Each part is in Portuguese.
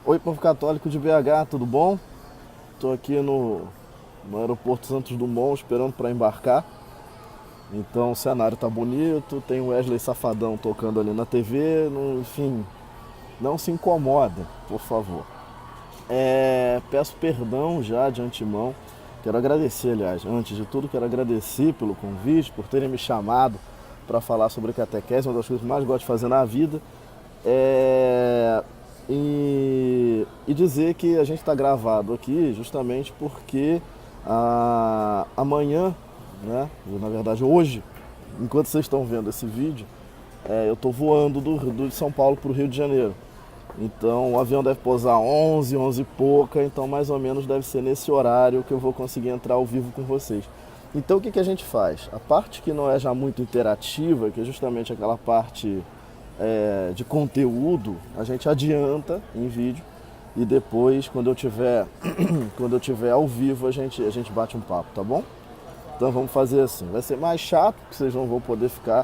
Oi, povo católico de BH, tudo bom? Estou aqui no aeroporto Santos Dumont esperando para embarcar. Então o cenário tá bonito, tem o Wesley Safadão tocando ali na TV, enfim, não se incomoda, por favor. Peço perdão já de antemão. Quero agradecer, aliás, antes de tudo, quero agradecer pelo convite, por terem me chamado para falar sobre catequese, uma das coisas que mais gosto de fazer na vida. É, e dizer que a gente está gravado aqui justamente porque amanhã, né, na verdade hoje, enquanto vocês estão vendo esse vídeo, eu estou voando de São Paulo para o Rio de Janeiro. Então o avião deve pousar 11, 11 e pouca, então mais ou menos deve ser nesse horário que eu vou conseguir entrar ao vivo com vocês. Então o que a gente faz? A parte que não é já muito interativa, que é justamente aquela parte de conteúdo, a gente adianta em vídeo e depois, quando eu tiver, quando eu tiver ao vivo, a gente bate um papo, tá bom? Então vamos fazer assim. Vai ser mais chato, porque vocês não vão poder ficar,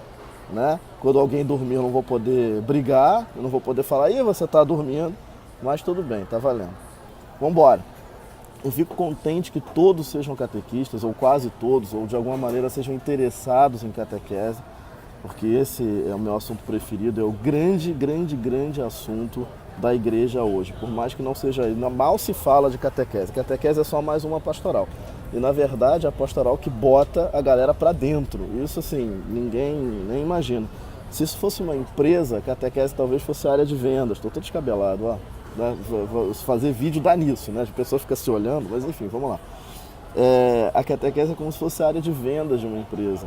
né? Quando alguém dormir, eu não vou poder brigar, eu não vou poder falar, ih, você tá dormindo, mas tudo bem, tá valendo. Vamos embora. Eu fico contente que todos sejam catequistas, ou quase todos, ou de alguma maneira sejam interessados em catequese, porque esse é o meu assunto preferido, é o grande assunto da igreja hoje. Por mais que não seja, mal se fala de catequese. Catequese é só mais uma pastoral. E na verdade é a pastoral que bota a galera pra dentro. Isso assim, ninguém nem imagina. Se isso fosse uma empresa, a catequese talvez fosse a área de vendas. Estou todo descabelado, ó. Vou fazer vídeo dá nisso, né? As pessoas ficam se olhando, mas enfim, vamos lá. A catequese é como se fosse a área de vendas de uma empresa.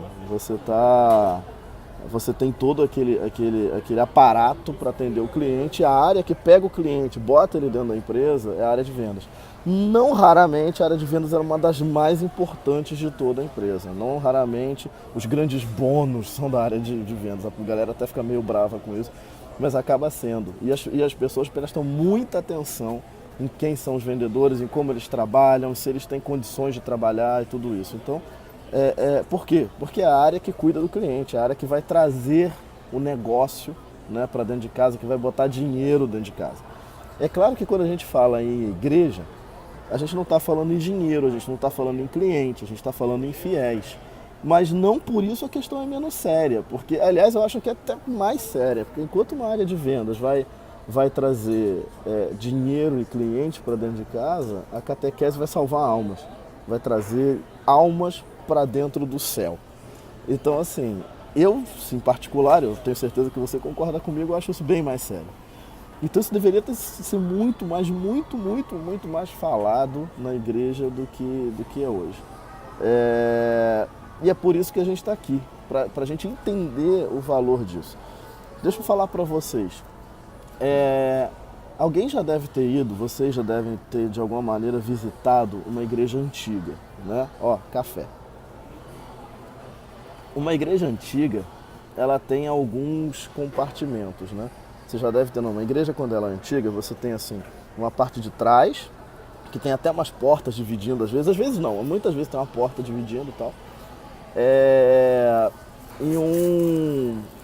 Você tem todo aquele aparato para atender o cliente. A área que pega o cliente, bota ele dentro da empresa, é a área de vendas. Não raramente a área de vendas era uma das mais importantes de toda a empresa. Não raramente os grandes bônus são da área de vendas. A galera até fica meio brava com isso, mas acaba sendo. E as pessoas prestam muita atenção em quem são os vendedores, em como eles trabalham, se eles têm condições de trabalhar e tudo isso. Então, por quê? Porque é a área que cuida do cliente, é a área que vai trazer o negócio, né, para dentro de casa, que vai botar dinheiro dentro de casa. É claro que quando a gente fala em igreja, a gente não está falando em dinheiro, a gente não está falando em cliente, a gente está falando em fiéis. Mas não por isso a questão é menos séria, porque, aliás, eu acho que é até mais séria, porque enquanto uma área de vendas vai trazer dinheiro e cliente para dentro de casa, a catequese vai salvar almas, vai trazer almas para dentro do céu. Então, assim, eu, em particular, eu tenho certeza que você concorda comigo, eu acho isso bem mais sério. Então isso deveria ser muito mais falado na igreja do que é hoje. E é por isso que a gente está aqui, para a gente entender o valor disso. Deixa eu falar para vocês. Alguém já deve ter ido, vocês já devem ter de alguma maneira visitado uma igreja antiga, né? Ó, café. Uma igreja antiga, ela tem alguns compartimentos, né? Você já deve ter numa igreja, quando ela é antiga, você tem assim, uma parte de trás, que tem até umas portas dividindo, às vezes não, muitas vezes tem uma porta dividindo e tal.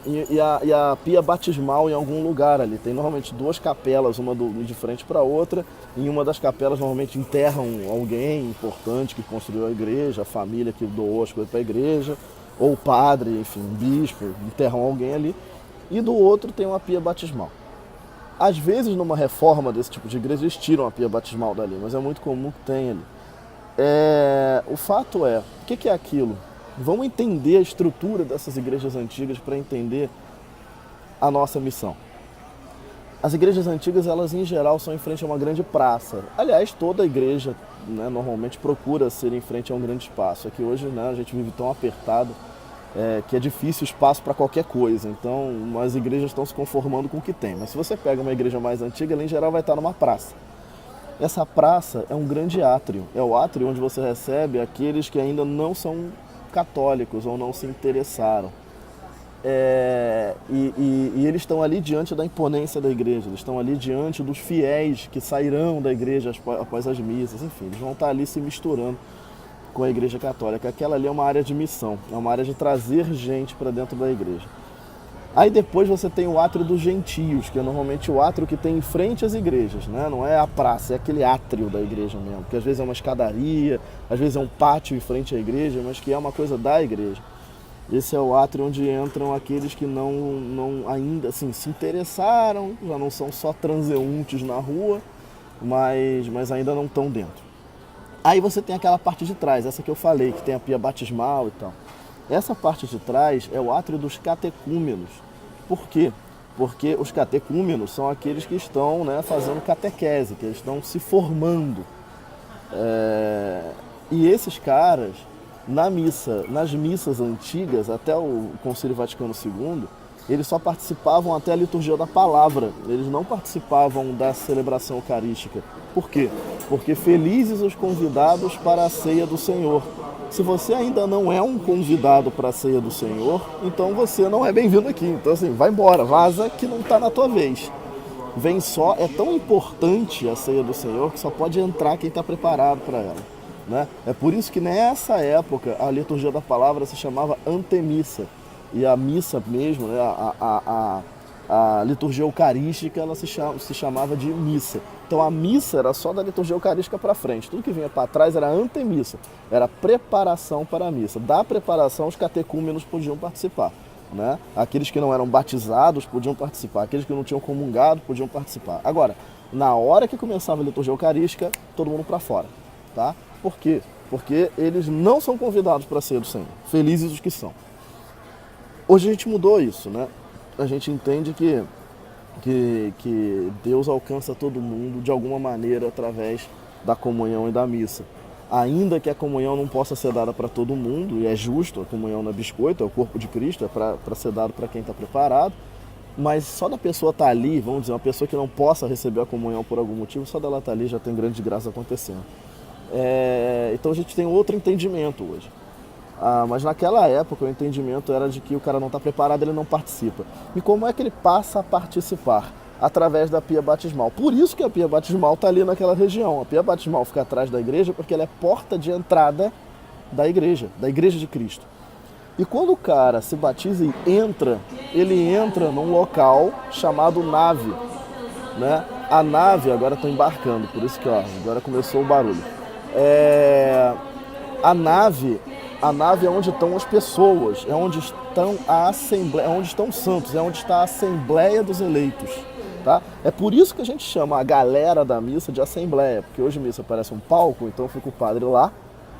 E a pia batismal em algum lugar ali. Tem normalmente duas capelas, uma de frente para a outra. Em uma das capelas normalmente enterram alguém importante que construiu a igreja, a família que doou as coisas para a igreja, ou o padre, enfim, um bispo, enterram alguém ali. E do outro tem uma pia batismal. Às vezes numa reforma desse tipo de igreja eles tiram a pia batismal dali, mas é muito comum que tenha ali. O fato é, o que é aquilo? Vamos entender a estrutura dessas igrejas antigas para entender a nossa missão. As igrejas antigas, elas em geral são em frente a uma grande praça. Aliás, toda igreja, né, normalmente procura ser em frente a um grande espaço. É que hoje, né, a gente vive tão apertado que é difícil espaço para qualquer coisa. Então as igrejas estão se conformando com o que tem. Mas se você pega uma igreja mais antiga, ela em geral vai estar numa praça. Essa praça é um grande átrio. É o átrio onde você recebe aqueles que ainda não são católicos ou não se interessaram. E eles estão ali diante da imponência da igreja, eles estão ali diante dos fiéis que sairão da igreja após as missas, enfim, eles vão estar ali se misturando com a igreja católica. Aquela ali é uma área de missão, é uma área de trazer gente para dentro da igreja. Aí depois você tem o átrio dos gentios, que é normalmente o átrio que tem em frente às igrejas, né? Não é a praça, é aquele átrio da igreja mesmo, que às vezes é uma escadaria, às vezes é um pátio em frente à igreja, mas que é uma coisa da igreja. Esse é o átrio onde entram aqueles que não ainda assim, se interessaram, já não são só transeuntes na rua, mas ainda não estão dentro. Aí você tem aquela parte de trás, essa que eu falei, que tem a pia batismal e tal. Essa parte de trás é o átrio dos catecúmenos. Por quê? Porque os catecúmenos são aqueles que estão, né, fazendo catequese, que eles estão se formando. E esses caras, nas missas antigas, até o Concílio Vaticano II, eles só participavam até a liturgia da palavra, eles não participavam da celebração eucarística. Por quê? Porque felizes os convidados para a ceia do Senhor. Se você ainda não é um convidado para a ceia do Senhor, então você não é bem-vindo aqui. Então assim, vai embora, vaza que não está na tua vez. Vem só, é tão importante a ceia do Senhor que só pode entrar quem está preparado para ela, né? É por isso que nessa época a liturgia da palavra se chamava antemissa. E a missa mesmo, né, a liturgia eucarística, ela se chamava de missa. Então a missa era só da liturgia eucarística para frente. Tudo que vinha para trás era antemissa, era preparação para a missa. Da preparação os catecúmenos podiam participar, né? Aqueles que não eram batizados podiam participar, aqueles que não tinham comungado podiam participar. Agora, na hora que começava a liturgia eucarística, todo mundo para fora, tá? Por quê? Porque eles não são convidados para a ceia do Senhor. Felizes os que são. Hoje a gente mudou isso, né? A gente entende que Deus alcança todo mundo de alguma maneira através da comunhão e da missa. Ainda que a comunhão não possa ser dada para todo mundo, e é justo, a comunhão não é biscoito, é o corpo de Cristo, é para ser dado para quem está preparado, mas só da pessoa estar ali, vamos dizer, uma pessoa que não possa receber a comunhão por algum motivo, só dela estar ali já tem grande graça acontecendo. Então a gente tem outro entendimento hoje. Mas naquela época o entendimento era de que o cara não está preparado, ele não participa. E como é que ele passa a participar? Através da pia batismal. Por isso que a pia batismal está ali naquela região. A pia batismal fica atrás da igreja porque ela é porta de entrada da igreja de Cristo. E quando o cara se batiza e entra, ele entra num local chamado nave, né? A nave, agora estou embarcando, por isso que agora começou o barulho. A nave é onde estão as pessoas, é onde estão a assembleia, é onde estão os santos, é onde está a assembleia dos eleitos. Tá? É por isso que a gente chama a galera da missa de assembleia, porque hoje a missa parece um palco, então fica o padre lá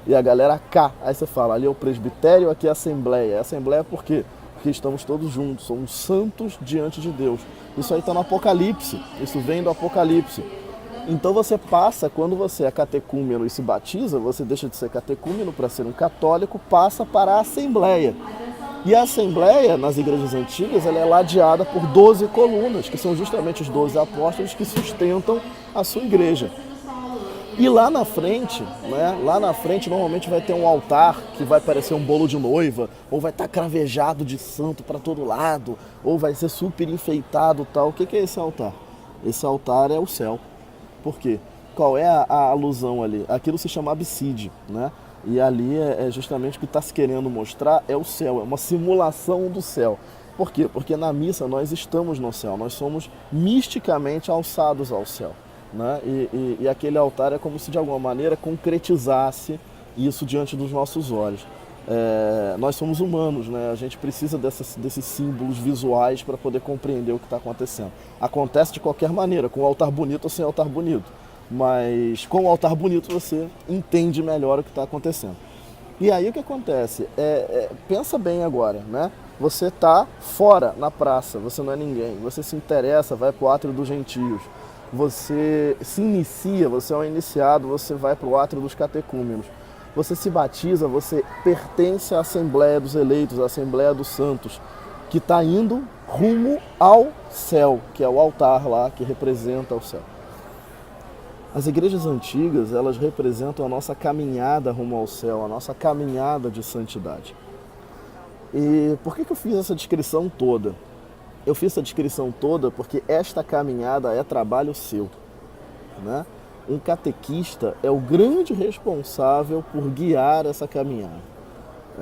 e a galera cá. Aí você fala, ali é o presbitério, aqui é a assembleia. É assembleia por quê? Porque estamos todos juntos, somos santos diante de Deus. Isso aí está no Apocalipse, isso vem do Apocalipse. Então você passa, quando você é catecúmeno e se batiza, você deixa de ser catecúmeno para ser um católico, passa para a assembleia. E a assembleia, nas igrejas antigas, ela é ladeada por 12 colunas, que são justamente os 12 apóstolos que sustentam a sua igreja. E lá na frente, né, normalmente vai ter um altar que vai parecer um bolo de noiva, ou vai estar cravejado de santo para todo lado, ou vai ser super enfeitado tal. O que é esse altar? Esse altar é o céu. Por quê? Qual é a alusão ali? Aquilo se chama absíde, né? E ali é justamente o que está se querendo mostrar é o céu, é uma simulação do céu. Por quê? Porque na missa nós estamos no céu, nós somos misticamente alçados ao céu, né? E aquele altar é como se de alguma maneira concretizasse isso diante dos nossos olhos. Nós somos humanos, né? A gente precisa desses símbolos visuais para poder compreender o que está acontecendo. Acontece de qualquer maneira, com o altar bonito ou sem altar bonito. Mas com o altar bonito você entende melhor o que está acontecendo. E aí o que acontece? Pensa bem agora, né? Você está fora na praça, você não é ninguém. Você se interessa, vai para o átrio dos gentios. Você se inicia, você é um iniciado, você vai para o átrio dos catecúmenos. Você se batiza, você pertence à Assembleia dos Eleitos, à Assembleia dos Santos, que está indo rumo ao céu, que é o altar lá que representa o céu. As igrejas antigas, elas representam a nossa caminhada rumo ao céu, a nossa caminhada de santidade. E por que eu fiz essa descrição toda? Eu fiz essa descrição toda porque esta caminhada é trabalho seu, né? Um catequista é o grande responsável por guiar essa caminhada.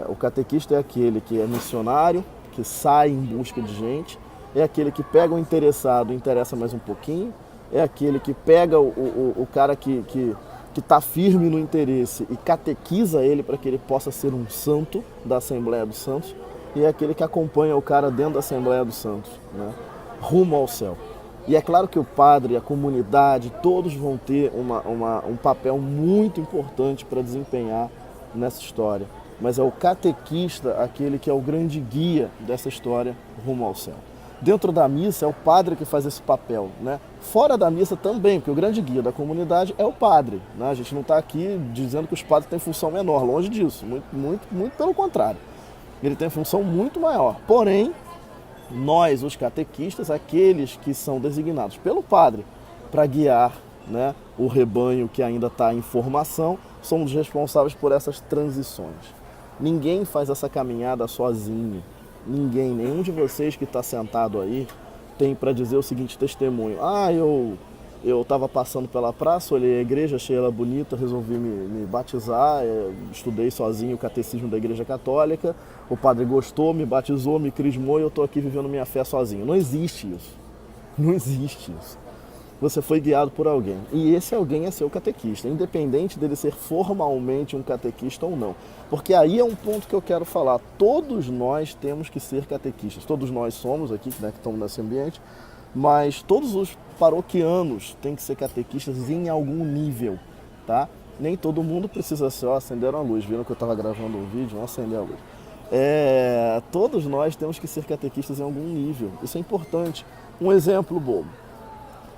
O catequista é aquele que é missionário, que sai em busca de gente, é aquele que pega o interessado e interessa mais um pouquinho, é aquele que pega o cara que está firme no interesse e catequiza ele para que ele possa ser um santo da Assembleia dos Santos, e é aquele que acompanha o cara dentro da Assembleia dos Santos, né, rumo ao céu. E é claro que o padre, a comunidade, todos vão ter um papel muito importante para desempenhar nessa história. Mas é o catequista aquele que é o grande guia dessa história rumo ao céu. Dentro da missa é o padre que faz esse papel, né? Fora da missa também, porque o grande guia da comunidade é o padre, né? A gente não está aqui dizendo que os padres têm função menor, longe disso, muito pelo contrário. Ele tem função muito maior. Porém, nós, os catequistas, aqueles que são designados pelo padre para guiar, né, o rebanho que ainda está em formação, somos responsáveis por essas transições. Ninguém faz essa caminhada sozinho. Ninguém, nenhum de vocês que está sentado aí tem para dizer o seguinte testemunho: eu estava passando pela praça, olhei a igreja, achei ela bonita, resolvi me batizar, estudei sozinho o catecismo da Igreja Católica, o padre gostou, me batizou, me crismou e eu estou aqui vivendo minha fé sozinho. Não existe isso. Não existe isso. Você foi guiado por alguém. E esse alguém é seu catequista, independente dele ser formalmente um catequista ou não. Porque aí é um ponto que eu quero falar. Todos nós temos que ser catequistas. Todos nós somos aqui, né, que estamos nesse ambiente, mas todos os paroquianos têm que ser catequistas em algum nível, tá? Nem todo mundo precisa ser, acenderam a luz, viram que eu estava gravando um vídeo, não acender a luz. Todos nós temos que ser catequistas em algum nível, isso é importante. Um exemplo bobo: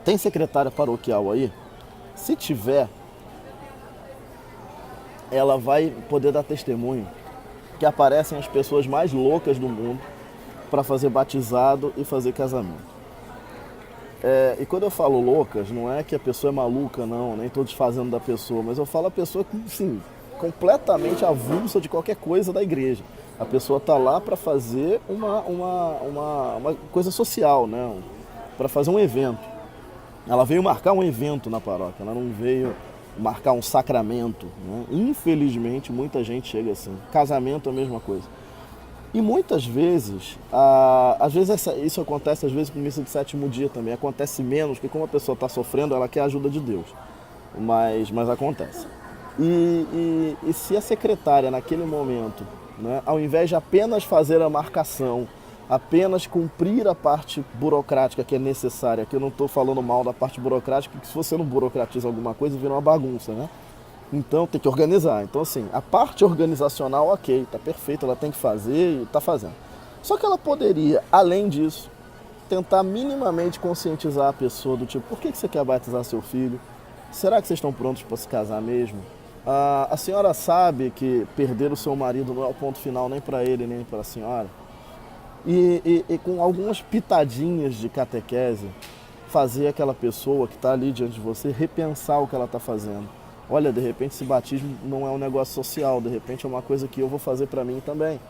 tem secretária paroquial aí? Se tiver, ela vai poder dar testemunho que aparecem as pessoas mais loucas do mundo para fazer batizado e fazer casamento. E quando eu falo loucas, não é que a pessoa é maluca, não, nem estou desfazendo da pessoa, mas eu falo a pessoa, assim, completamente avulsa de qualquer coisa da igreja. A pessoa está lá para fazer uma coisa social, né? Para fazer um evento. Ela veio marcar um evento na paróquia, ela não veio marcar um sacramento, né? Infelizmente, muita gente chega assim. Casamento é a mesma coisa. E muitas vezes, isso acontece às vezes com missa de sétimo dia também. Acontece menos, porque como a pessoa está sofrendo, ela quer a ajuda de Deus. Mas acontece. E se a secretária, naquele momento, né, ao invés de apenas fazer a marcação, apenas cumprir a parte burocrática que é necessária, que eu não estou falando mal da parte burocrática, porque se você não burocratiza alguma coisa, vira uma bagunça, né? Então tem que organizar. Então assim, a parte organizacional, ok, tá perfeito, ela tem que fazer e tá fazendo. Só que ela poderia, além disso, tentar minimamente conscientizar a pessoa do tipo: por que você quer batizar seu filho? Será que vocês estão prontos para se casar mesmo? A senhora sabe que perder o seu marido não é o ponto final nem para ele nem para a senhora? E com algumas pitadinhas de catequese, fazer aquela pessoa que está ali diante de você repensar o que ela está fazendo. Olha, de repente esse batismo não é um negócio social, de repente é uma coisa que eu vou fazer para mim também,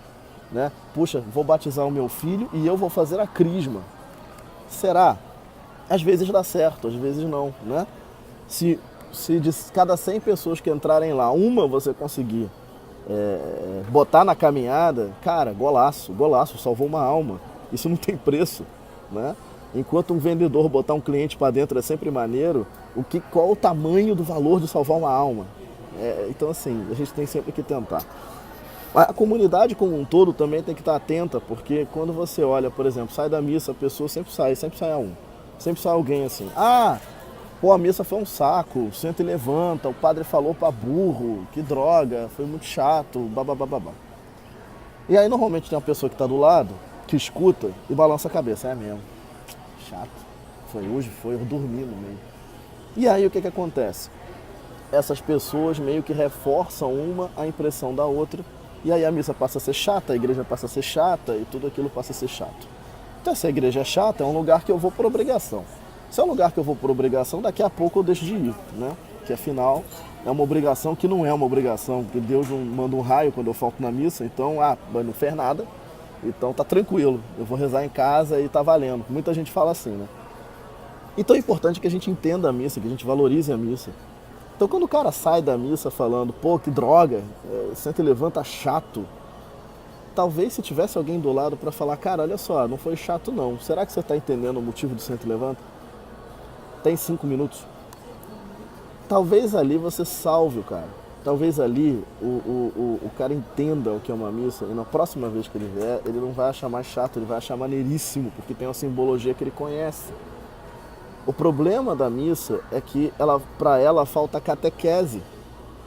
né? Puxa, vou batizar o meu filho e eu vou fazer a crisma. Será? Às vezes dá certo, às vezes não, né? Se de cada 100 pessoas que entrarem lá, uma você conseguir botar na caminhada, cara, golaço, salvou uma alma. Isso não tem preço, né? Enquanto um vendedor botar um cliente para dentro é sempre maneiro, qual o tamanho do valor de salvar uma alma? Então assim, a gente tem sempre que tentar. A comunidade como um todo também tem que estar atenta, porque quando você olha, por exemplo, sai da missa, a pessoa sempre sai sempre sai alguém assim: a missa foi um saco, senta e levanta, o padre falou pra burro, que droga, foi muito chato, babá. E aí normalmente tem uma pessoa que está do lado, que escuta e balança a cabeça: é mesmo, chato, eu dormi no meio. E aí o que acontece? Essas pessoas meio que reforçam uma a impressão da outra, e aí a missa passa a ser chata, a igreja passa a ser chata e tudo aquilo passa a ser chato. Então se a igreja é chata, é um lugar que eu vou por obrigação. Se é um lugar que eu vou por obrigação, daqui a pouco eu deixo de ir, né? Que afinal é uma obrigação que não é uma obrigação, porque Deus não manda um raio quando eu falto na missa, então, mas não fez nada, então tá tranquilo, eu vou rezar em casa e tá valendo. Muita gente fala assim, né? Então é importante que a gente entenda a missa, que a gente valorize a missa. Então quando o cara sai da missa falando: pô, que droga, senta e levanta chato, talvez se tivesse alguém do lado para falar, cara, olha só, não foi chato não. Será que você está entendendo o motivo do Senta e Levanta? Tem 5 minutos. Talvez ali você salve o cara. Talvez ali o cara entenda o que é uma missa e na próxima vez que ele vier, ele não vai achar mais chato, ele vai achar maneiríssimo, porque tem uma simbologia que ele conhece. O problema da missa é que para ela falta catequese.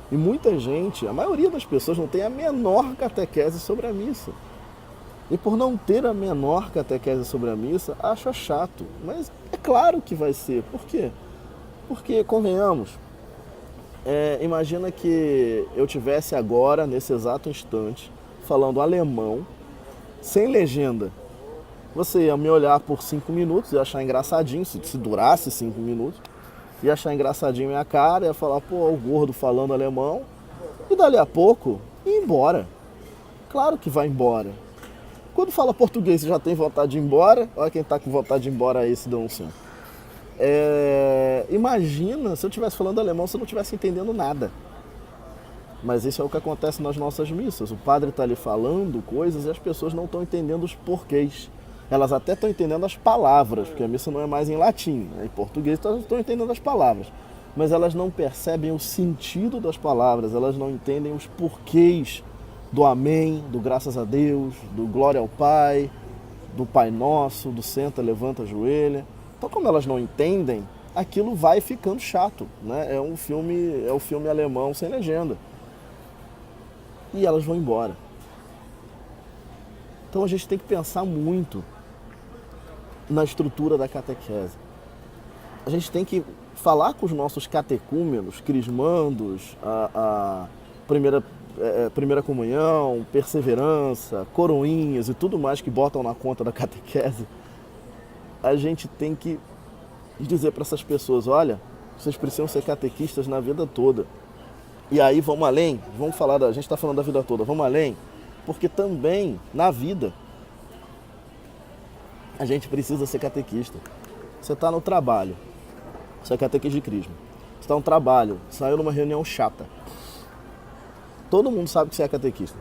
E muita gente, a maioria das pessoas não tem a menor catequese sobre a missa. E por não ter a menor catequese sobre a missa, acha chato. Mas é claro que vai ser. Por quê? Porque, convenhamos, imagina que eu tivesse agora, nesse exato instante, falando alemão, sem legenda. Você ia me olhar por 5 minutos e achar engraçadinho, se durasse 5 minutos, ia achar engraçadinho minha cara, ia falar, pô, o gordo falando alemão, e dali a pouco, ia embora. Claro que vai embora. Quando fala português, você já tem vontade de ir embora? Olha quem tá com vontade de ir embora aí, se deu um sim. Imagina se eu estivesse falando alemão, se eu não estivesse entendendo nada. Mas isso é o que acontece nas nossas missas. O padre está ali falando coisas e as pessoas não estão entendendo os porquês. Elas até estão entendendo as palavras, porque a missa não é mais em latim, né? Em português elas estão entendendo as palavras. Mas elas não percebem o sentido das palavras, elas não entendem os porquês do amém, do graças a Deus, do glória ao Pai, do Pai Nosso, do senta, levanta, ajoelha. Então, como elas não entendem, aquilo vai ficando chato, né? É um filme alemão sem legenda. E elas vão embora. Então a gente tem que pensar muito na estrutura da catequese. A gente tem que falar com os nossos catecúmenos, crismandos, a primeira comunhão, perseverança, coroinhas e tudo mais que botam na conta da catequese. A gente tem que dizer para essas pessoas, olha, vocês precisam ser catequistas na vida toda. E aí vamos além, a gente está falando da vida toda, vamos além, porque também na vida a gente precisa ser catequista. Você está no trabalho, você é catequista de crisma. Você está no trabalho, saiu numa reunião chata. Todo mundo sabe que você é catequista.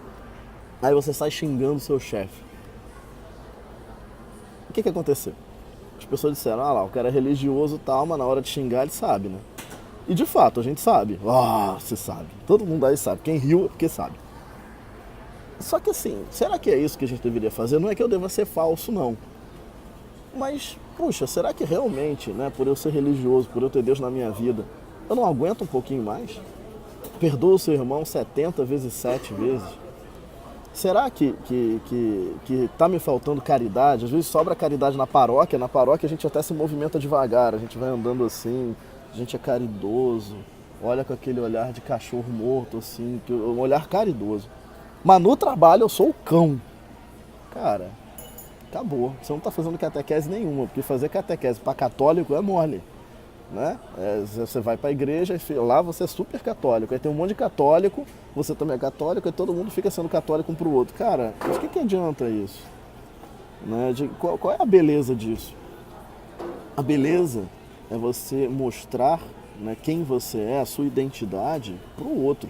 Aí você sai xingando o seu chefe. O que aconteceu? As pessoas disseram, o cara é religioso e tal, mas na hora de xingar ele sabe, né? E de fato, a gente sabe. Você sabe. Todo mundo aí sabe. Quem riu é porque sabe. Só que assim, será que é isso que a gente deveria fazer? Não é que eu deva ser falso, não. Mas, puxa, será que realmente, né, por eu ser religioso, por eu ter Deus na minha vida, eu não aguento um pouquinho mais? Perdoa o seu irmão 70 vezes 7 vezes? Será que tá me faltando caridade? Às vezes sobra caridade na paróquia a gente até se movimenta devagar, a gente vai andando assim, a gente é caridoso, olha com aquele olhar de cachorro morto, assim, um olhar caridoso. Mas no trabalho eu sou o cão. Cara, acabou. Você não está fazendo catequese nenhuma, porque fazer catequese para católico é mole. Né? Você vai para a igreja e lá você é super católico. Aí tem um monte de católico, você também é católico, e todo mundo fica sendo católico um para o outro. Cara, mas o que adianta isso? Né? Qual é a beleza disso? A beleza é você mostrar, né, quem você é, a sua identidade para o outro.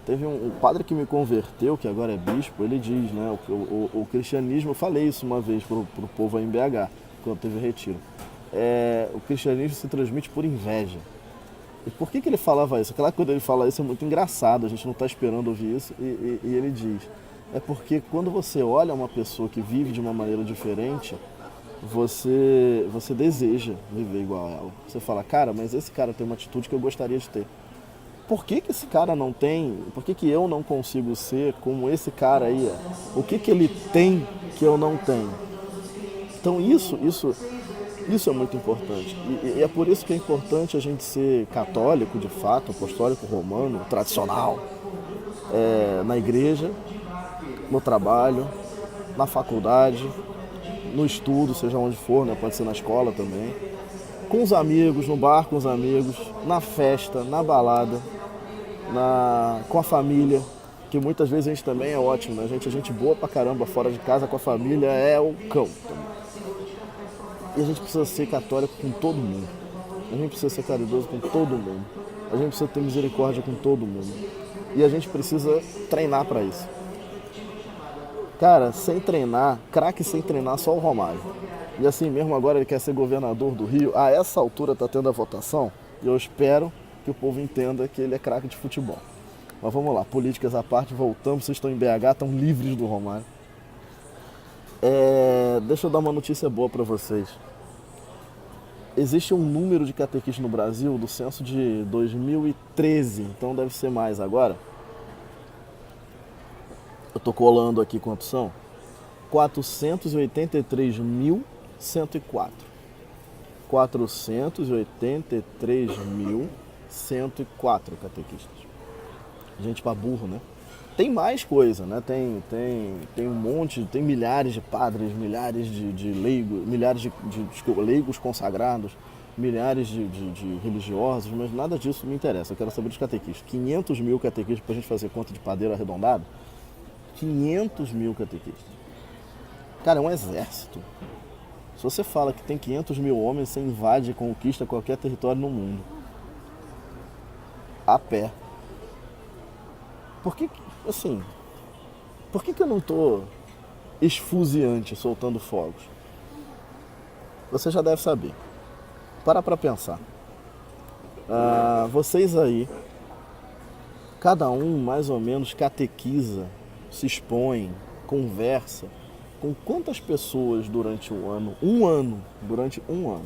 Teve um padre que me converteu, que agora é bispo, ele diz, né, o cristianismo, eu falei isso uma vez pro povo aí em BH, quando teve retiro. O cristianismo se transmite por inveja. E por que ele falava isso? Claro que quando ele fala isso é muito engraçado, a gente não está esperando ouvir isso, e ele diz, é porque quando você olha uma pessoa que vive de uma maneira diferente, você deseja viver igual a ela. Você fala, cara, mas esse cara tem uma atitude que eu gostaria de ter. Por que esse cara não tem? Por que eu não consigo ser como esse cara aí é? O que ele tem que eu não tenho? Então isso é muito importante. E é por isso que é importante a gente ser católico, de fato, apostólico, romano, tradicional, na igreja, no trabalho, na faculdade, no estudo, seja onde for, né? Pode ser na escola também, com os amigos, no bar com os amigos, na festa, na balada, com a família, que muitas vezes a gente também é ótimo, né? A gente boa pra caramba fora de casa, com a família é o cão também. E a gente precisa ser católico com todo mundo. A gente precisa ser caridoso com todo mundo. A gente precisa ter misericórdia com todo mundo. E a gente precisa treinar para isso. Cara, sem treinar, craque sem treinar, só o Romário. E assim mesmo agora ele quer ser governador do Rio. A essa altura tá tendo a votação e eu espero que o povo entenda que ele é craque de futebol. Mas vamos lá, políticas à parte, voltamos. Vocês estão em BH, estão livres do Romário. Deixa eu dar uma notícia boa para vocês. Existe um número de catequistas no Brasil do censo de 2013, então deve ser mais agora. Eu tô colando aqui quantos são? 483.104. 483.104 catequistas. Gente pra burro, né? Tem mais coisa, né? Tem um monte, tem milhares de padres, milhares de leigos, milhares de leigos consagrados, milhares de religiosos, mas nada disso me interessa. Eu quero saber dos catequistas. 500 mil catequistas pra gente fazer conta de padeiro arredondado? 500 mil catequistas. Cara, é um exército. Se você fala que tem 500 mil homens, você invade e conquista qualquer território no mundo. A pé. Por que eu não tô esfuziante, soltando fogos? Você já deve saber. Para pra pensar. Vocês aí, cada um mais ou menos catequiza, se expõe, conversa com quantas pessoas durante um ano? Durante um ano.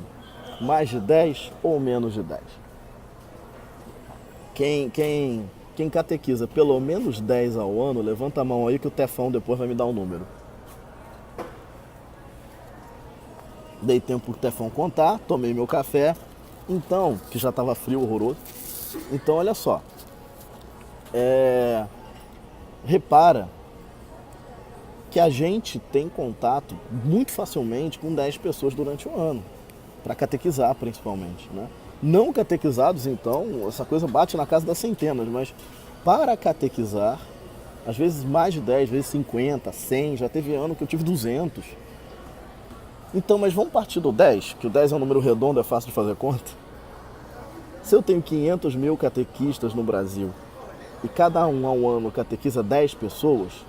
Mais de 10 ou menos de 10? Quem catequiza pelo menos 10 ao ano, levanta a mão aí que o Tefão depois vai me dar um número. Dei tempo pro Tefão contar, tomei meu café, então, que já estava frio, horroroso. Então, olha só. Repara que a gente tem contato muito facilmente com 10 pessoas durante um ano, para catequizar principalmente, né? Não catequizados, então, essa coisa bate na casa das centenas, mas para catequizar, às vezes mais de 10, às vezes 50, 100, já teve ano que eu tive 200. Então, mas vamos partir do 10, que o 10 é um número redondo, é fácil de fazer conta. Se eu tenho 500 mil catequistas no Brasil e cada um ao ano catequiza 10 pessoas,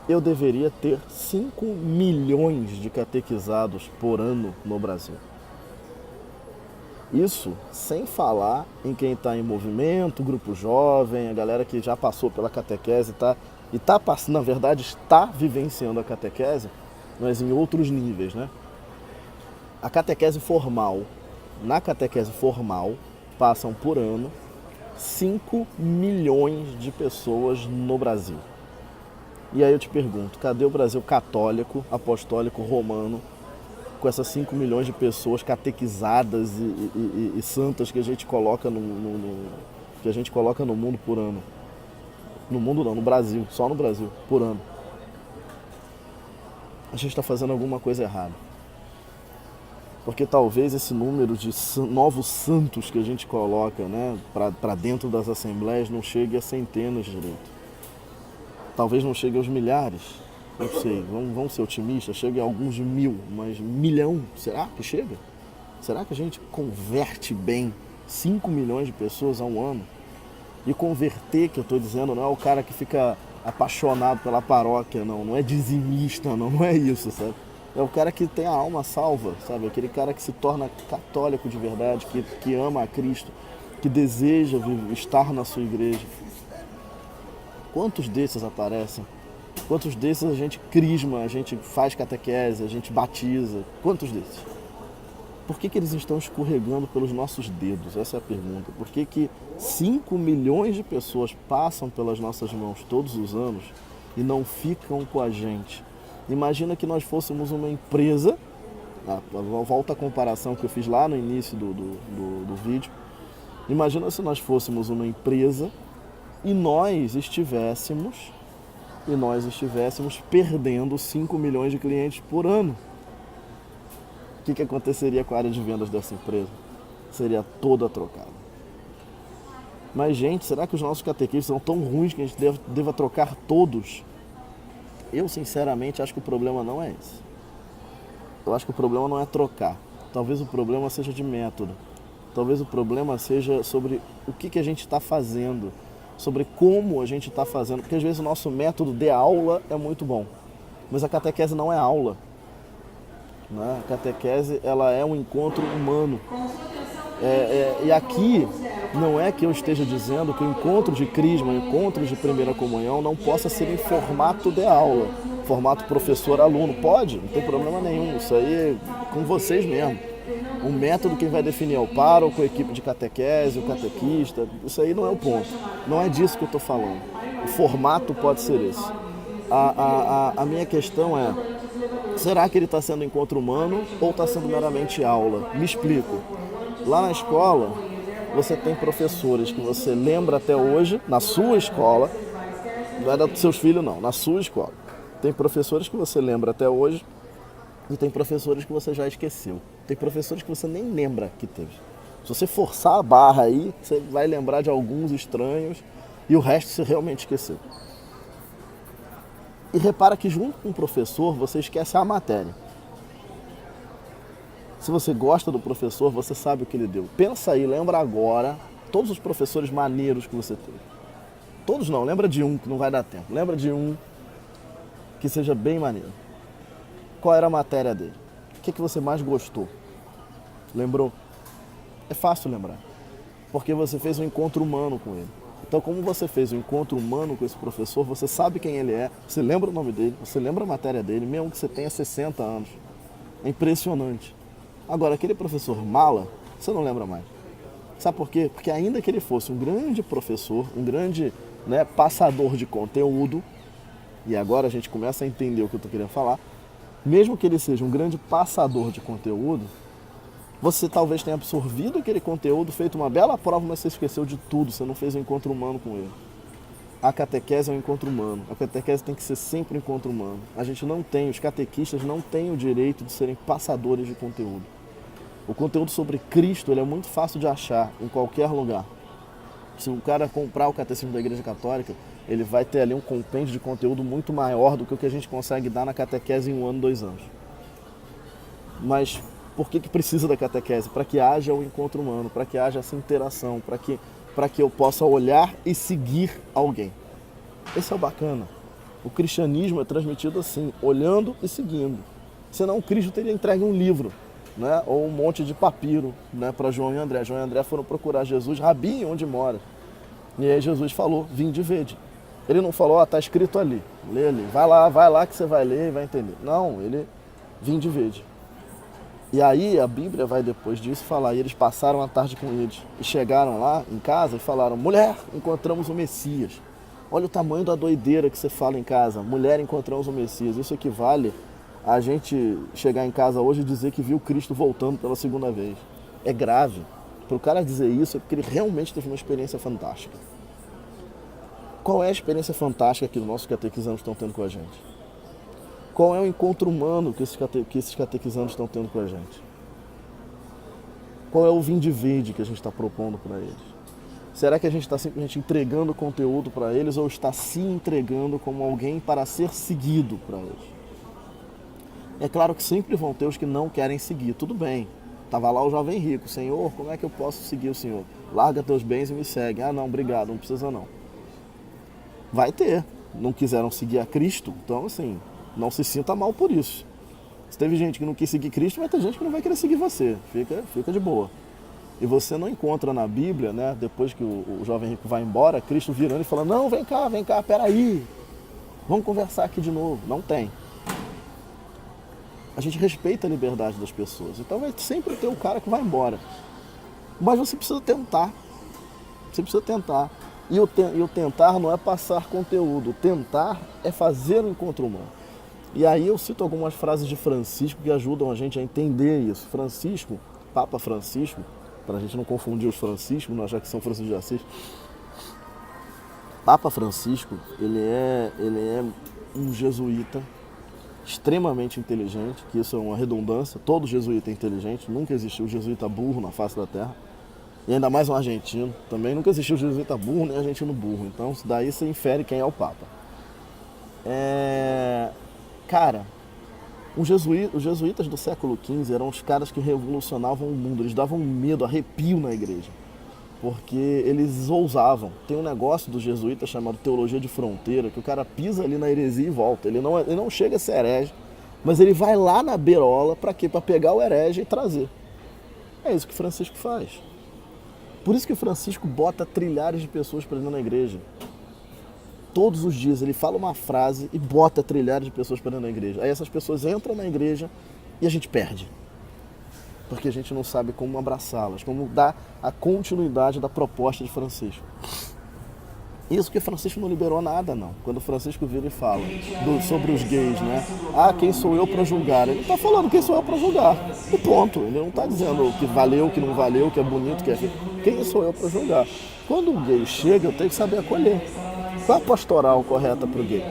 eu deveria ter 5 milhões de catequizados por ano no Brasil. Isso sem falar em quem está em movimento, grupo jovem, a galera que já passou pela catequese na verdade está vivenciando a catequese, mas em outros níveis, né? A catequese formal, na catequese formal, passam por ano 5 milhões de pessoas no Brasil. E aí eu te pergunto, cadê o Brasil católico, apostólico, romano, com essas 5 milhões de pessoas catequizadas e santas que a gente coloca no mundo por ano? No mundo não, no Brasil, só no Brasil, por ano. A gente está fazendo alguma coisa errada. Porque talvez esse número de novos santos que a gente coloca, né, para dentro das assembleias não chegue a centenas direito. Talvez não chegue aos milhares. Não sei, vamos ser otimistas, chega em alguns mil, mas milhão, será que chega? Será que a gente converte bem 5 milhões de pessoas a um ano? E converter, que eu estou dizendo, não é o cara que fica apaixonado pela paróquia, não é dizimista, não é isso, sabe? É o cara que tem a alma salva, sabe? Aquele cara que se torna católico de verdade, que ama a Cristo, que deseja estar na sua igreja. Quantos desses aparecem? Quantos desses a gente crisma, a gente faz catequese, a gente batiza? Quantos desses? Por que eles estão escorregando pelos nossos dedos? Essa é a pergunta. Por que 5 milhões de pessoas passam pelas nossas mãos todos os anos e não ficam com a gente? Imagina que nós fôssemos uma empresa, volta à comparação que eu fiz lá no início do vídeo. Imagina se nós fôssemos uma empresa e nós estivéssemos perdendo 5 milhões de clientes por ano. O que aconteceria com a área de vendas dessa empresa? Seria toda trocada. Mas, gente, será que os nossos catequistas são tão ruins que a gente deva trocar todos? Eu, sinceramente, acho que o problema não é esse. Eu acho que o problema não é trocar. Talvez o problema seja de método. Talvez o problema seja sobre o que a gente está fazendo, sobre como a gente está fazendo. Porque às vezes o nosso método de aula é muito bom. Mas a catequese não é aula, né? A catequese, ela é um encontro humano. E aqui não é que eu esteja dizendo que o encontro de crisma, o encontro de primeira comunhão não possa ser em formato de aula, formato professor-aluno. Pode, não tem problema nenhum, isso aí é com vocês mesmo. O método quem vai definir é o pároco, a equipe de catequese, o catequista, isso aí não é o ponto. Não é disso que eu estou falando. O formato pode ser esse. A minha questão é, será que ele está sendo encontro humano ou está sendo meramente aula? Me explico. Lá na escola, você tem professores que você lembra até hoje, na sua escola, não é dos seus filhos não, na sua escola. Tem professores que você lembra até hoje e tem professores que você já esqueceu. Tem professores que você nem lembra que teve. Se você forçar a barra aí, você vai lembrar de alguns estranhos e o resto você realmente esqueceu. E repara que junto com o professor, você esquece a matéria. Se você gosta do professor, você sabe o que ele deu. Pensa aí, lembra agora todos os professores maneiros que você teve. Todos não, lembra de um que não vai dar tempo. Lembra de um que seja bem maneiro. Qual era a matéria dele? O que você mais gostou? Lembrou? É fácil lembrar, porque você fez um encontro humano com ele. Então, como você fez um encontro humano com esse professor, você sabe quem ele é, você lembra o nome dele, você lembra a matéria dele, mesmo que você tenha 60 anos. É impressionante. Agora, aquele professor mala, você não lembra mais. Sabe por quê? Porque ainda que ele fosse um grande professor, um grande, né, passador de conteúdo, e agora a gente começa a entender o que eu estou querendo falar, mesmo que ele seja um grande passador de conteúdo, você talvez tenha absorvido aquele conteúdo, feito uma bela prova, mas você esqueceu de tudo, você não fez um encontro humano com ele. A catequese é um encontro humano, a catequese tem que ser sempre um encontro humano. A gente não tem, os catequistas não têm o direito de serem passadores de conteúdo. O conteúdo sobre Cristo, ele é muito fácil de achar em qualquer lugar. Se o cara comprar o Catecismo da Igreja Católica, ele vai ter ali um compêndio de conteúdo muito maior do que o que a gente consegue dar na catequese em 1 ano, 2 anos. Mas por que precisa da catequese? Para que haja o encontro humano, para que haja essa interação, para que eu possa olhar e seguir alguém. Esse é o bacana. O cristianismo é transmitido assim, olhando e seguindo. Senão o Cristo teria entregue um livro, né? Ou um monte de papiro, né? Para João e André. João e André foram procurar Jesus, Rabi, onde mora. E aí Jesus falou, vinde e vede. Ele não falou, está escrito ali, lê ali, vai lá que você vai ler e vai entender. Não, ele, vinde e vede. E aí a Bíblia vai depois disso falar, e eles passaram a tarde com eles. E chegaram lá em casa e falaram, mulher, encontramos o Messias. Olha o tamanho da doideira que você fala em casa, mulher, encontramos o Messias. Isso equivale a gente chegar em casa hoje e dizer que viu Cristo voltando pela segunda vez. É grave. Para o cara dizer isso é porque ele realmente teve uma experiência fantástica. Qual é a experiência fantástica que os nossos catequizandos estão tendo com a gente? Qual é o encontro humano que esses catequizandos estão tendo com a gente? Qual é o vinde e vede que a gente está propondo para eles? Será que a gente está simplesmente entregando conteúdo para eles ou está se entregando como alguém para ser seguido para eles? É claro que sempre vão ter os que não querem seguir, tudo bem. Estava lá o jovem rico, Senhor, como é que eu posso seguir o Senhor? Larga teus bens e me segue. Ah não, obrigado, não precisa não. Vai ter, não quiseram seguir a Cristo, então assim, não se sinta mal por isso. Se teve gente que não quis seguir Cristo, vai ter gente que não vai querer seguir você, fica de boa. E você não encontra na Bíblia, né, depois que o jovem rico vai embora, Cristo virando e falando, não, vem cá, peraí, vamos conversar aqui de novo. Não tem. A gente respeita a liberdade das pessoas, então vai sempre ter o cara que vai embora. Mas você precisa tentar, E o tentar não é passar conteúdo, o tentar é fazer o encontro humano. E aí eu cito algumas frases de Francisco que ajudam a gente a entender isso. Francisco, Papa Francisco, para a gente não confundir os Franciscos, não achar que são Francisco de Assis. Papa Francisco, ele é um jesuíta extremamente inteligente, que isso é uma redundância, todo jesuíta é inteligente, nunca existiu jesuíta burro na face da terra. E ainda mais um argentino, também nunca existiu jesuíta burro nem argentino burro, então daí você infere quem é o Papa. Cara, os jesuítas do século XV eram os caras que revolucionavam o mundo, eles davam medo, arrepio na igreja. porque eles ousavam. Tem um negócio do jesuíta chamado teologia de fronteira, que o cara pisa ali na heresia e volta. Ele não chega a ser herege, mas ele vai lá na beirola para quê? Para pegar o herege e trazer. É isso que Francisco faz. Por isso que Francisco bota trilhares de pessoas para dentro da igreja. Todos os dias ele fala uma frase e bota trilhares de pessoas para dentro da igreja. Aí essas pessoas entram na igreja e a gente perde. Porque a gente não sabe como abraçá-las, como dar a continuidade da proposta de Francisco. Isso que Francisco não liberou nada, não. Quando Francisco vira e fala sobre os gays, né? Ah, quem sou eu para julgar? Ele está falando quem sou eu para julgar. E ponto. Ele não está dizendo o que valeu, o que não valeu, o que é bonito, o que é feio. Quem sou eu para julgar? Quando o gay chega, eu tenho que saber acolher. Qual é a pastoral correta para o gay?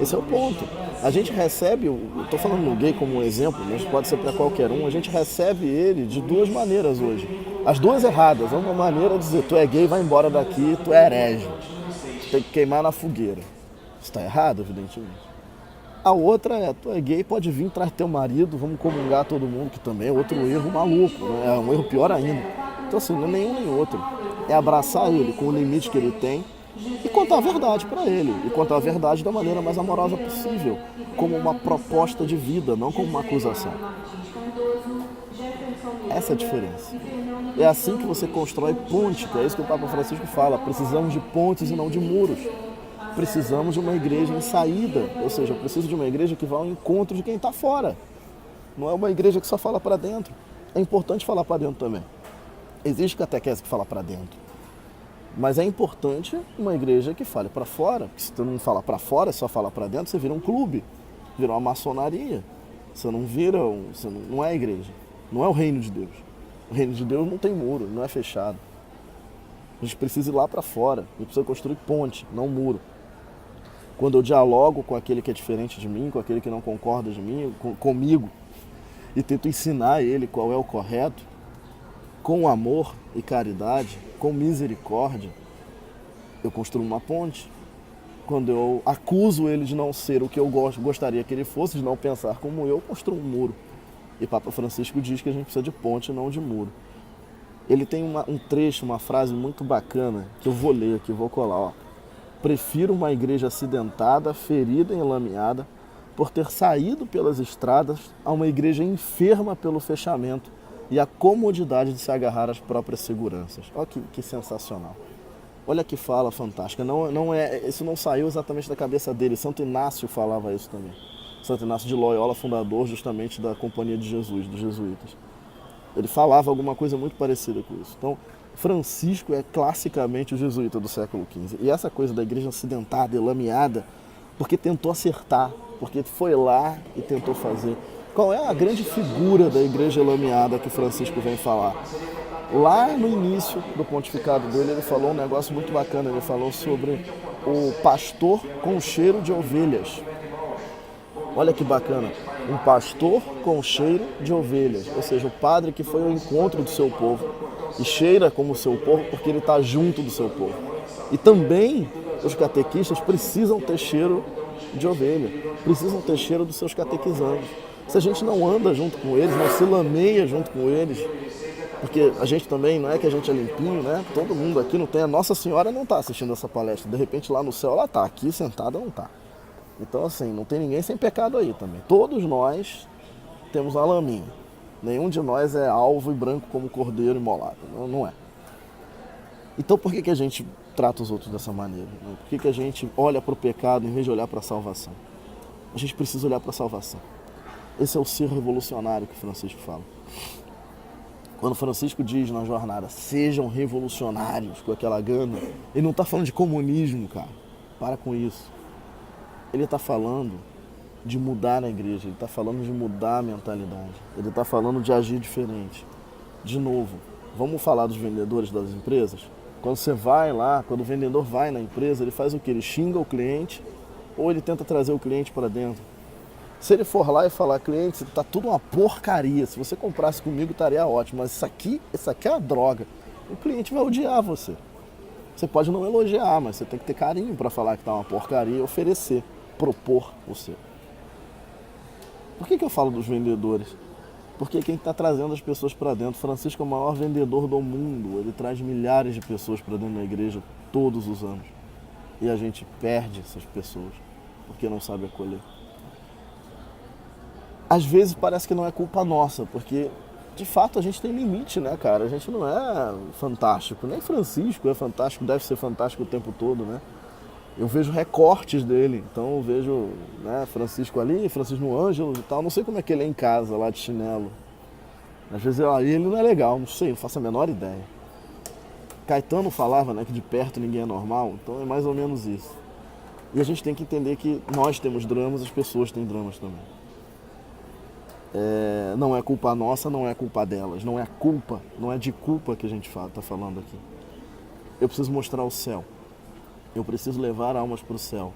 Esse é o ponto. A gente recebe, estou falando no gay como um exemplo, mas pode ser para qualquer um, a gente recebe ele de duas maneiras hoje. As duas erradas. Uma maneira é dizer, tu é gay, vai embora daqui, tu é herege. Tu tem que queimar na fogueira. Isso está errado, evidentemente. A outra é, tu é gay, pode vir, traz teu marido, vamos comungar todo mundo, que também é outro erro maluco, né? É um erro pior ainda. Então assim, não é nenhum nem outro. É abraçar ele com o limite que ele tem, e contar a verdade para ele, e contar a verdade da maneira mais amorosa possível, como uma proposta de vida, não como uma acusação. Essa é a diferença. É assim que você constrói ponte, que é isso que o Papa Francisco fala, precisamos de pontes e não de muros. Precisamos de uma igreja em saída, ou seja, eu preciso de uma igreja que vá ao encontro de quem está fora. Não é uma igreja que só fala para dentro. É importante falar para dentro também. Existe catequese que fala para dentro. Mas é importante uma igreja que fale para fora, porque se tu não falar para fora, só falar para dentro, você vira um clube, vira uma maçonaria. Você não vira, não é a igreja, não é o reino de Deus. O reino de Deus não tem muro, não é fechado. A gente precisa ir lá para fora, a gente precisa construir ponte, não muro. Quando eu dialogo com aquele que é diferente de mim, com aquele que não concorda de mim, comigo, e tento ensinar ele qual é o correto, com amor e caridade, com misericórdia, eu construo uma ponte. Quando eu acuso ele de não ser o que eu gostaria que ele fosse, de não pensar como eu construo um muro. E Papa Francisco diz que a gente precisa de ponte e não de muro. Ele tem um trecho, uma frase muito bacana, que eu vou ler aqui, vou colar. Ó. Prefiro uma igreja acidentada, ferida e enlameada, por ter saído pelas estradas, a uma igreja enferma pelo fechamento e a comodidade de se agarrar às próprias seguranças. Olha que sensacional. Olha que fala fantástica. Isso não saiu exatamente da cabeça dele. Santo Inácio falava isso também. Santo Inácio de Loyola, fundador justamente da Companhia de Jesus, dos jesuítas. Ele falava alguma coisa muito parecida com isso. Então, Francisco é classicamente o jesuíta do século XV. E essa coisa da igreja acidentada, lameada, porque tentou acertar, porque foi lá e tentou fazer. Qual é a grande figura da igreja lameada que Francisco vem falar? Lá no início do pontificado dele, ele falou um negócio muito bacana. Ele falou sobre o pastor com cheiro de ovelhas. Olha que bacana. Um pastor com cheiro de ovelhas. Ou seja, o padre que foi ao encontro do seu povo e cheira como o seu povo porque ele está junto do seu povo. E também os catequistas precisam ter cheiro de ovelha. Precisam ter cheiro dos seus catequizandos. Se a gente não anda junto com eles, não se lameia junto com eles, porque a gente também, não é que a gente é limpinho, né? Todo mundo aqui não tem, a Nossa Senhora não está assistindo essa palestra, de repente lá no céu ela está, aqui sentada não está. Então assim, não tem ninguém sem pecado aí também. Todos nós temos uma laminha. Nenhum de nós é alvo e branco como cordeiro imolado, não é. Então por que a gente trata os outros dessa maneira? Né? Por que a gente olha para o pecado em vez de olhar para a salvação? A gente precisa olhar para a salvação. Esse é o ser revolucionário que Francisco fala. Quando Francisco diz na jornada, sejam revolucionários com aquela gana, ele não está falando de comunismo, cara. Para com isso. Ele está falando de mudar a igreja, ele está falando de mudar a mentalidade, ele está falando de agir diferente. De novo, vamos falar dos vendedores das empresas? Quando você vai lá, quando o vendedor vai na empresa, ele faz o quê? Ele xinga o cliente ou ele tenta trazer o cliente para dentro? Se ele for lá e falar, cliente, tá tudo uma porcaria, se você comprasse comigo estaria ótimo, mas isso aqui é uma droga. O cliente vai odiar você. Você pode não elogiar, mas você tem que ter carinho para falar que tá uma porcaria e oferecer, propor o seu. Por que eu falo dos vendedores? Porque quem está trazendo as pessoas para dentro? Francisco é o maior vendedor do mundo, ele traz milhares de pessoas para dentro da igreja todos os anos. E a gente perde essas pessoas, porque não sabe acolher. Às vezes parece que não é culpa nossa, porque de fato a gente tem limite, né, cara? A gente não é fantástico, nem Francisco é fantástico, deve ser fantástico o tempo todo, né? Eu vejo recortes dele, então eu vejo, né, Francisco ali, Francisco no Ângelo e tal, não sei como é que ele é em casa, lá de chinelo. Às vezes ele não é legal, não sei, não faço a menor ideia. Caetano falava, né, que de perto ninguém é normal, então é mais ou menos isso. E a gente tem que entender que nós temos dramas, as pessoas têm dramas também. Não é culpa nossa, não é culpa delas, não é culpa, não é de culpa que a gente está falando aqui. Eu preciso mostrar o céu, eu preciso levar almas para o céu.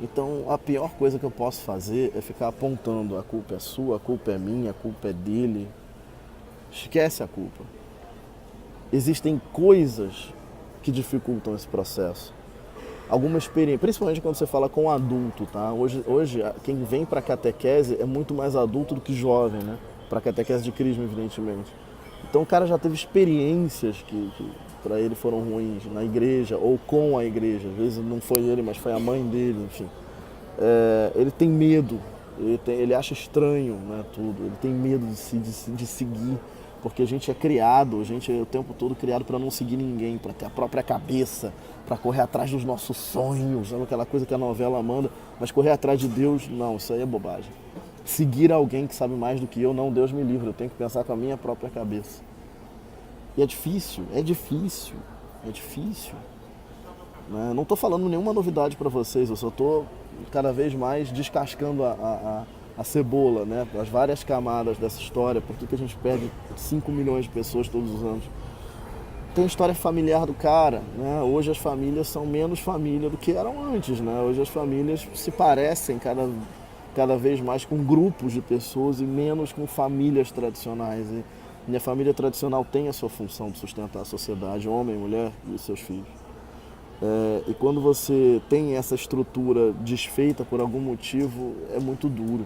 Então a pior coisa que eu posso fazer é ficar apontando: a culpa é sua, a culpa é minha, a culpa é dele. Esquece a culpa. Existem coisas que dificultam esse processo. Alguma experiência, principalmente quando você fala com adulto, tá? Hoje quem vem para catequese é muito mais adulto do que jovem, né? Para catequese de crisma, evidentemente. Então o cara já teve experiências que para ele foram ruins na igreja ou com a igreja. Às vezes não foi ele, mas foi a mãe dele, enfim. Ele tem medo, ele acha estranho, né, tudo. Ele tem medo de seguir, porque a gente é criado, a gente é o tempo todo criado para não seguir ninguém, para ter a própria cabeça, para correr atrás dos nossos sonhos, sabe aquela coisa que a novela manda, mas correr atrás de Deus, não, isso aí é bobagem. Seguir alguém que sabe mais do que eu, não, Deus me livre, eu tenho que pensar com a minha própria cabeça. E é difícil, né? Não estou falando nenhuma novidade para vocês, eu só estou cada vez mais descascando a cebola, né? As várias camadas dessa história, por que a gente perde 5 milhões de pessoas todos os anos. Tem a história familiar do cara, né? Hoje as famílias são menos família do que eram antes, né? Hoje as famílias se parecem cada vez mais com grupos de pessoas e menos com famílias tradicionais. E minha família tradicional tem a sua função de sustentar a sociedade, homem, mulher e os seus filhos. E quando você tem essa estrutura desfeita por algum motivo, é muito duro.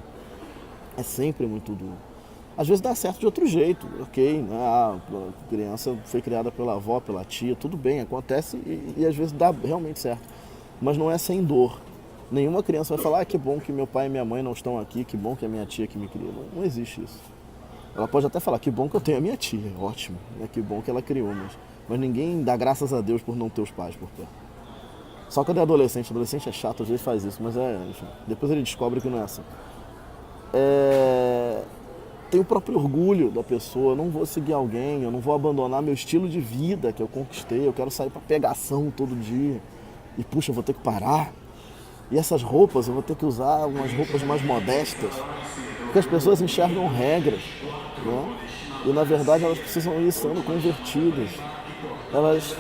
É sempre muito duro. Às vezes dá certo de outro jeito, ok, né? A criança foi criada pela avó, pela tia, tudo bem, acontece e às vezes dá realmente certo. Mas não é sem dor. Nenhuma criança vai falar: que bom que meu pai e minha mãe não estão aqui, que bom que é minha tia que me criou. Não existe isso. Ela pode até falar: que bom que eu tenho a minha tia, ótimo, né? Que bom que ela criou, mas ninguém dá graças a Deus por não ter os pais por perto. Só quando é adolescente é chato, às vezes faz isso, mas enfim, depois ele descobre que não é assim. Tem o próprio orgulho da pessoa: eu não vou seguir alguém, eu não vou abandonar meu estilo de vida que eu conquistei, eu quero sair pra pegação todo dia. E puxa, eu vou ter que parar. E essas roupas, eu vou ter que usar umas roupas mais modestas, porque as pessoas enxergam regras, né? E na verdade elas precisam ir sendo convertidas.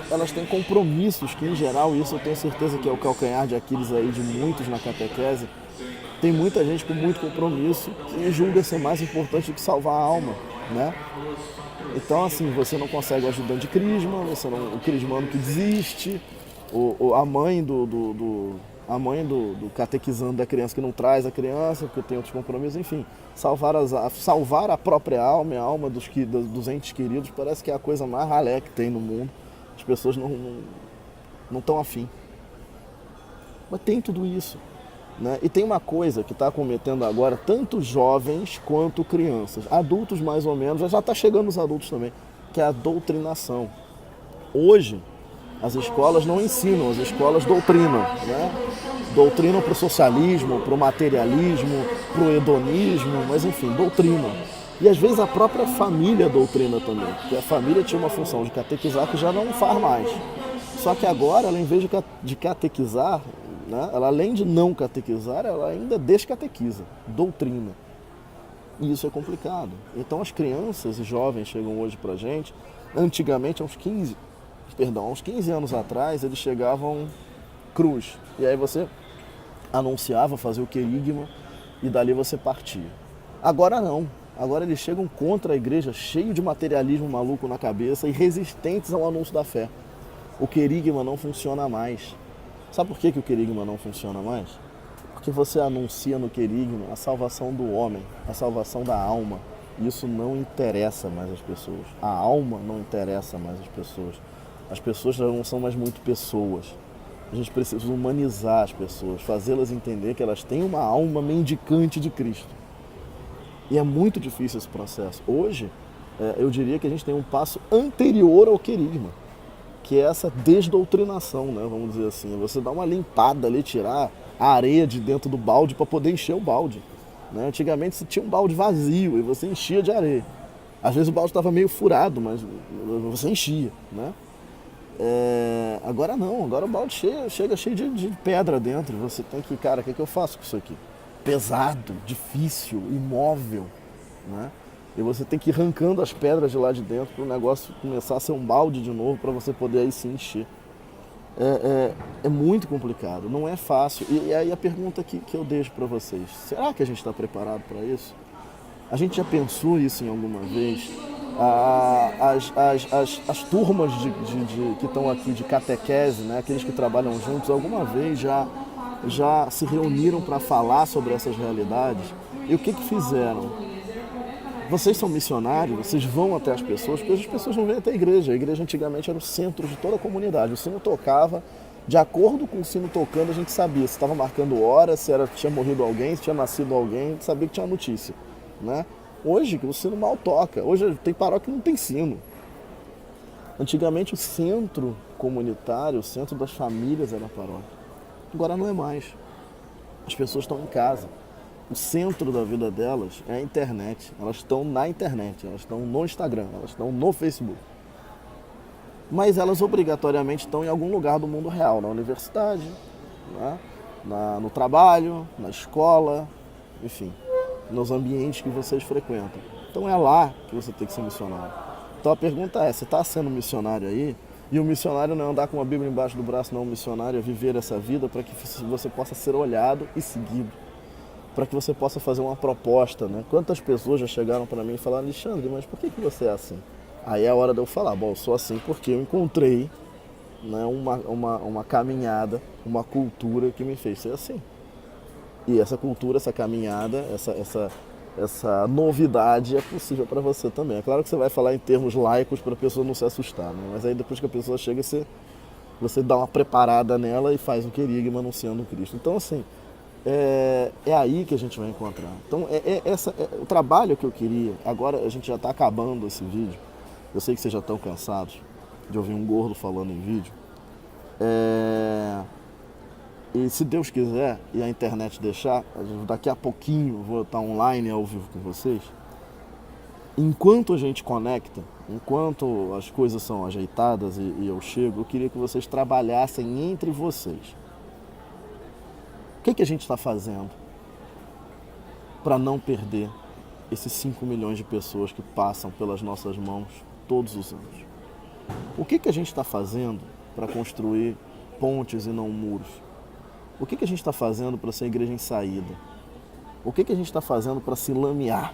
Elas têm compromissos que, em geral, isso eu tenho certeza que é o calcanhar de Aquiles aí de muitos na catequese. Tem muita gente com muito compromisso que julga ser mais importante do que salvar a alma, né? Então, assim, você não consegue o ajudante de crisma, o crismano que desiste, a mãe a mãe do catequizando da criança que não traz a criança, porque tem outros compromissos, enfim. Salvar a própria alma, a alma dos entes queridos, parece que é a coisa mais ralé que tem no mundo. As pessoas não estão afim. Mas tem tudo isso, né? E tem uma coisa que está acometendo agora tanto jovens quanto crianças, adultos mais ou menos, já está chegando os adultos também, que é a doutrinação. Hoje, as escolas não ensinam, as escolas doutrinam, né? Doutrinam para o socialismo, para o materialismo, para o hedonismo, mas enfim, doutrinam. E às vezes a própria família doutrina também, porque a família tinha uma função de catequizar que já não faz mais. Só que agora, ela, em vez de catequizar, né, ela, além de não catequizar, ela ainda descatequiza, doutrina. E isso é complicado. Então as crianças e jovens chegam hoje pra gente, antigamente, há uns 15 anos atrás, eles chegavam cruz. E aí você anunciava, fazia o querigma e dali você partia. Agora não. Agora eles chegam contra a igreja, cheio de materialismo maluco na cabeça e resistentes ao anúncio da fé. O querigma não funciona mais. Sabe por que o querigma não funciona mais? Porque você anuncia no querigma a salvação do homem, a salvação da alma. isso não interessa mais as pessoas. A alma não interessa mais as pessoas. As pessoas já não são mais muito pessoas. A gente precisa humanizar as pessoas, fazê-las entender que elas têm uma alma mendicante de Cristo. E é muito difícil esse processo. Hoje, eu diria que a gente tem um passo anterior ao querigma, que é essa desdoutrinação, né? Vamos dizer assim. Você dá uma limpada ali, tirar a areia de dentro do balde para poder encher o balde. Né? Antigamente você tinha um balde vazio e você enchia de areia. Às vezes o balde estava meio furado, mas você enchia. Né? Agora não, agora o balde chega cheio de pedra dentro. Você tem que, cara, o que eu faço com isso aqui? Pesado, difícil, imóvel. Né? E você tem que ir arrancando as pedras de lá de dentro para o negócio começar a ser um balde de novo para você poder aí se encher. É muito complicado, não é fácil. E aí a pergunta que eu deixo para vocês, será que a gente está preparado para isso? A gente já pensou isso em alguma vez? As turmas que estão aqui de catequese, né, aqueles que trabalham juntos, alguma vez já se reuniram para falar sobre essas realidades? E o que fizeram? Vocês são missionários, vocês vão até as pessoas, porque as pessoas não vêm até a igreja. A igreja antigamente era o centro de toda a comunidade. O sino tocava, de acordo com o sino tocando, a gente sabia se estava marcando hora, se tinha morrido alguém, se tinha nascido alguém, a gente sabia que tinha notícia. Né? Hoje, o sino mal toca. Hoje tem paróquia que não tem sino. Antigamente o centro comunitário, o centro das famílias era a paróquia. Agora não é mais. As pessoas estão em casa. O centro da vida delas é a internet. Elas estão na internet, elas estão no Instagram, elas estão no Facebook. Mas elas obrigatoriamente estão em algum lugar do mundo real, na universidade, né? No trabalho, na escola, enfim, nos ambientes que vocês frequentam. Então é lá que você tem que ser missionário. Então a pergunta é, você está sendo missionário aí? E o missionário não é andar com a Bíblia embaixo do braço, não. O missionário é viver essa vida para que você possa ser olhado e seguido. Para que você possa fazer uma proposta, né? Quantas pessoas já chegaram para mim e falaram, Alexandre, mas por que você é assim? Aí é a hora de eu falar, bom, eu sou assim porque eu encontrei, né, uma caminhada, uma cultura que me fez ser assim. E essa cultura, essa caminhada, essa novidade é possível para você também. É claro que você vai falar em termos laicos para a pessoa não se assustar, né? Mas aí depois que a pessoa chega, você dá uma preparada nela e faz o querigma anunciando o Cristo. Então assim, é aí que a gente vai encontrar. Então o trabalho que eu queria, agora a gente já está acabando esse vídeo, eu sei que vocês já estão cansados de ouvir um gordo falando em vídeo, e se Deus quiser e a internet deixar, daqui a pouquinho eu vou estar online ao vivo com vocês. Enquanto a gente conecta, enquanto as coisas são ajeitadas e eu chego, eu queria que vocês trabalhassem entre vocês. O que a gente está fazendo para não perder esses 5 milhões de pessoas que passam pelas nossas mãos todos os anos? O que a gente está fazendo para construir pontes e não muros? O que a gente está fazendo para ser igreja em saída? O que a gente está fazendo para se lamear?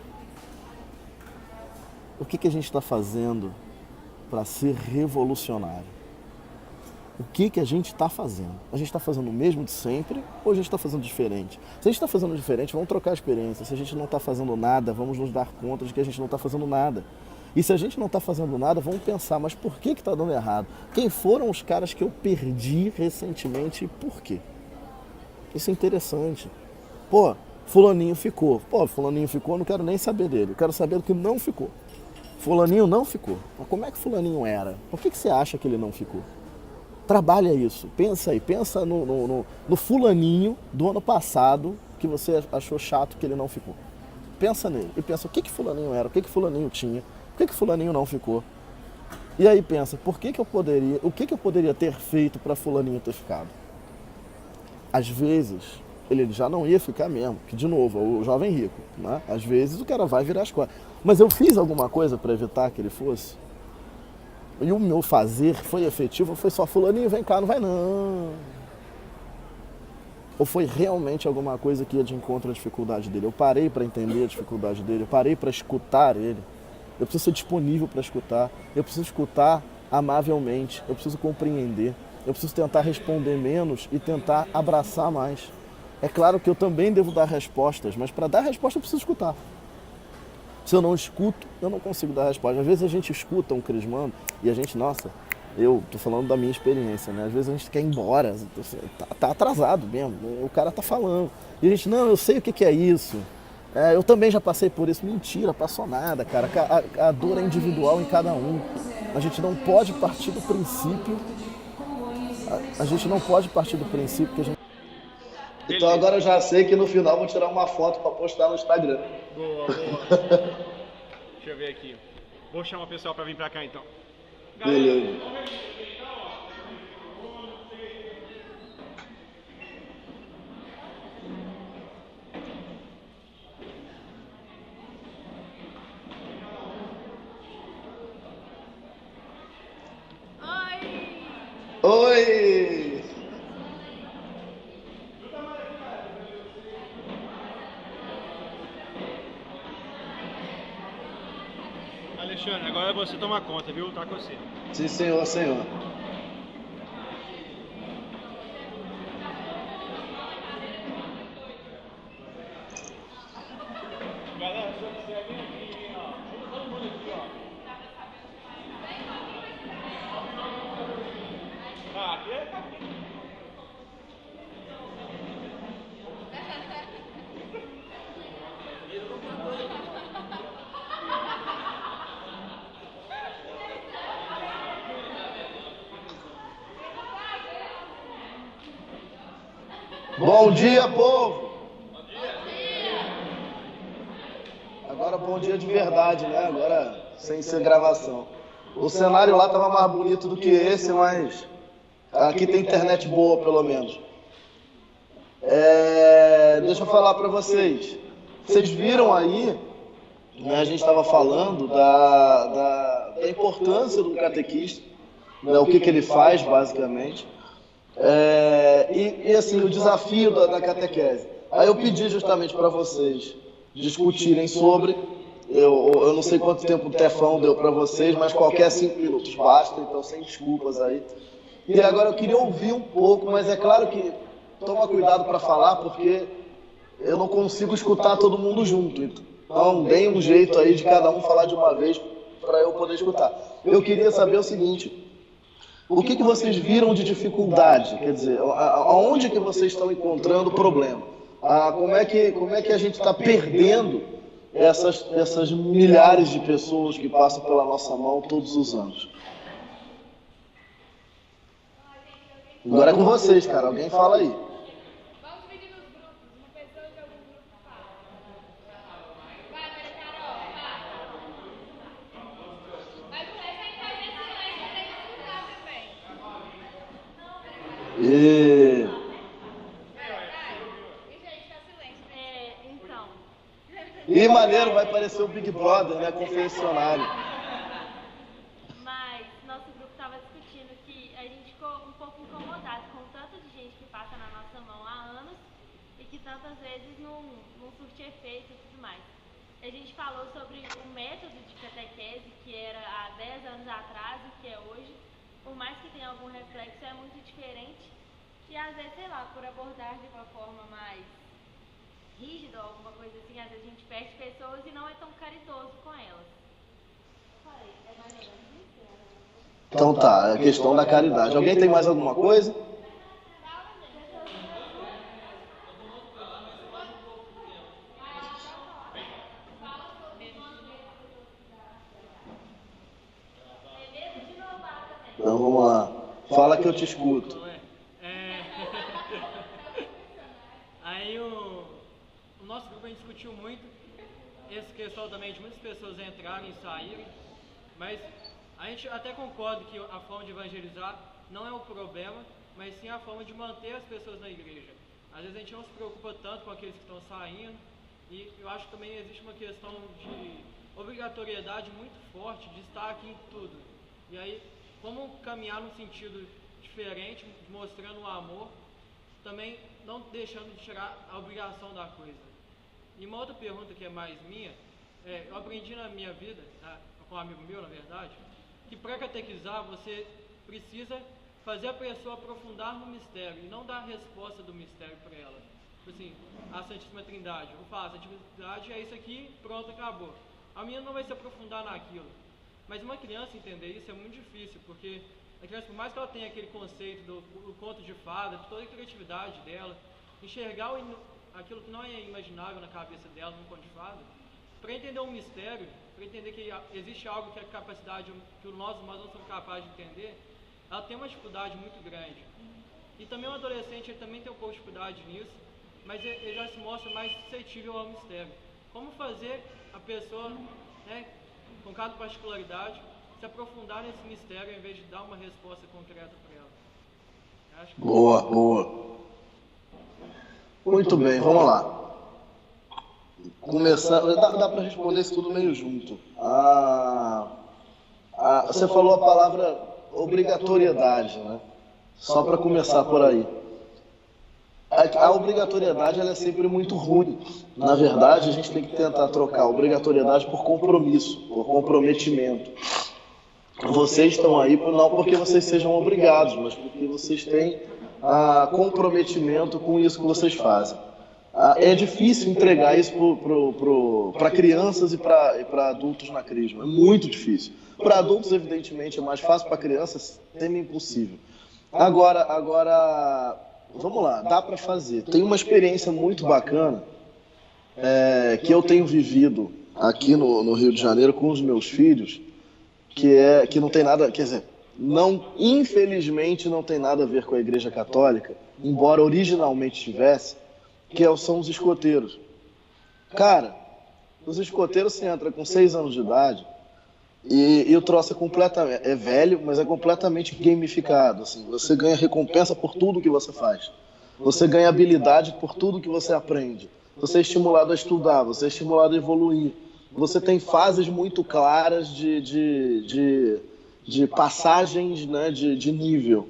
O que a gente está fazendo para ser revolucionário? O que a gente está fazendo? A gente está fazendo o mesmo de sempre ou a gente está fazendo diferente? Se a gente está fazendo diferente, vamos trocar a experiência. Se a gente não está fazendo nada, vamos nos dar conta de que a gente não está fazendo nada. E se a gente não está fazendo nada, vamos pensar, mas por que está dando errado? Quem foram os caras que eu perdi recentemente e por quê? Isso é interessante. Pô, fulaninho ficou. Pô, fulaninho ficou, eu não quero nem saber dele. Eu quero saber do que não ficou. Fulaninho não ficou. Mas como é que fulaninho era? Por que você acha que ele não ficou? Trabalha isso, pensa aí, pensa no fulaninho do ano passado que você achou chato que ele não ficou. Pensa nele e pensa o que fulaninho era, o que fulaninho tinha, o que fulaninho não ficou. E aí pensa, o que eu poderia ter feito para fulaninho ter ficado? Às vezes, ele já não ia ficar mesmo, que de novo, o jovem rico, né? Às vezes o cara vai virar as costas. Mas eu fiz alguma coisa para evitar que ele fosse? E o meu fazer foi efetivo, ou foi só fulaninho, vem cá, não vai não. Ou foi realmente alguma coisa que ia de encontro à dificuldade dele? Eu parei para entender a dificuldade dele, eu parei para escutar ele. Eu preciso ser disponível para escutar, eu preciso escutar amavelmente, eu preciso compreender, eu preciso tentar responder menos e tentar abraçar mais. É claro que eu também devo dar respostas, mas para dar resposta eu preciso escutar. Se eu não escuto, eu não consigo dar resposta. Às vezes a gente escuta um crismando e a gente, nossa, eu tô falando da minha experiência, né? Às vezes a gente quer ir embora, tá atrasado mesmo, o cara tá falando. E a gente, não, eu sei o que é isso. Eu também já passei por isso. Mentira, passou nada, cara. A dor é individual em cada um. A gente não pode partir do princípio. A gente não pode partir do princípio que a gente. Então agora eu já sei que no final eu vou tirar uma foto para postar no Instagram. Boa. Deixa eu ver aqui. Vou chamar o pessoal para vir para cá então. Beleza. Oi! Alexandre, agora você toma conta, viu? Tá com você. Sim, senhor, senhor. Galera, se eu quiser vir aqui, ó. Todo mundo aqui, ó. Aqui é aqui. Bom dia, povo! Bom dia! Agora bom dia de verdade, né? Agora sem ser gravação. O cenário lá estava mais bonito do que esse, mas aqui tem internet boa, pelo menos. Deixa eu falar para vocês. Vocês viram aí, né, a gente estava falando da importância do catequista, né, o que ele faz, basicamente. E assim, o desafio da catequese. Aí eu pedi justamente para vocês discutirem sobre. Eu não sei quanto tempo o Tefão deu para vocês, mas qualquer 5 minutos basta, então sem desculpas aí. E agora eu queria ouvir um pouco, mas é claro que toma cuidado para falar, porque eu não consigo escutar todo mundo junto. Então deem um jeito aí de cada um falar de uma vez para eu poder escutar. Eu queria saber o seguinte. O que vocês viram de dificuldade? Quer dizer, aonde que vocês estão encontrando problema? Como é que a gente está perdendo essas milhares de pessoas que passam pela nossa mão todos os anos? Agora é com vocês, cara. Alguém fala aí. Vamos dividir nos grupos. Uma pessoa de algum grupo fala. Vai, Maria Carol, fala. Mas o resto aí faz esse silêncio pra gente escutar também. Gente, tá silêncio. Então. E maneiro, vai parecer o Big Brother, né? Confessionário. Mas nosso grupo estava discutindo que a gente ficou um pouco incomodado com o tanto de gente que passa na nossa mão há anos e que tantas vezes não surte efeito e tudo mais. A gente falou sobre o método de catequese que era há 10 anos atrás e que é hoje. Por mais que tenha algum reflexo, é muito diferente. E às vezes, sei lá, por abordar de uma forma mais rígida ou alguma coisa assim, às vezes a gente perde pessoas e não é tão caridoso com elas. Falei, é mais ou menos isso, né? Então tá, a questão da caridade. Alguém tem mais alguma coisa? Então vamos lá. Fala que eu te escuto. Aí o nosso grupo a gente discutiu muito essa questão também de muitas pessoas entrarem e saírem, mas a gente até concorda que a forma de evangelizar não é o problema, mas sim a forma de manter as pessoas na igreja. Às vezes a gente não se preocupa tanto com aqueles que estão saindo, e eu acho que também existe uma questão de obrigatoriedade muito forte de estar aqui em tudo. E aí, como caminhar num sentido diferente, mostrando o amor, também não deixando de tirar a obrigação da coisa. E uma outra pergunta que é mais minha, eu aprendi na minha vida, com um amigo meu na verdade, que para catequizar você precisa fazer a pessoa aprofundar no mistério e não dar a resposta do mistério para ela. Tipo assim, a Santíssima Trindade, eu faço a Santíssima Trindade, é isso aqui, pronto, acabou. a menina não vai se aprofundar naquilo. Mas uma criança entender isso é muito difícil, porque a criança, por mais que ela tenha aquele conceito do conto de fada, de toda a criatividade dela, enxergar aquilo que não é imaginável na cabeça dela, num conto de fada, para entender um mistério, para entender que existe algo que a capacidade, que nós humanos não somos capazes de entender, ela tem uma dificuldade muito grande. E também o adolescente, ele também tem um pouco de dificuldade nisso, mas ele já se mostra mais suscetível ao mistério. Como fazer a pessoa, né, com cada particularidade, se aprofundar nesse mistério ao invés de dar uma resposta concreta para ela? Acho que... Boa, boa. Muito bem, vamos lá. Começando, dá para responder isso tudo meio junto. Você falou a palavra obrigatoriedade, né? Só para começar por aí. A obrigatoriedade ela é sempre muito ruim. Na verdade, a gente tem que tentar trocar a obrigatoriedade por compromisso, por comprometimento. Vocês estão aí não porque vocês sejam obrigados, mas porque vocês têm comprometimento com isso que vocês fazem. É difícil entregar isso para crianças e para adultos na Crisma. É muito difícil. Para adultos, evidentemente, é mais fácil. Para crianças, é semi-impossível. Agora, vamos lá, dá para fazer. Tem uma experiência muito bacana que eu tenho vivido aqui no Rio de Janeiro com os meus filhos, que não tem nada, quer dizer, infelizmente não tem nada a ver com a Igreja Católica, embora originalmente tivesse, são os escoteiros. Cara, os escoteiros você entra com 6 anos de idade e o troço é velho, mas é completamente gamificado. Assim, você ganha recompensa por tudo que você faz. Você ganha habilidade por tudo que você aprende. Você é estimulado a estudar, você é estimulado a evoluir. Você tem fases muito claras de passagens, né, de nível.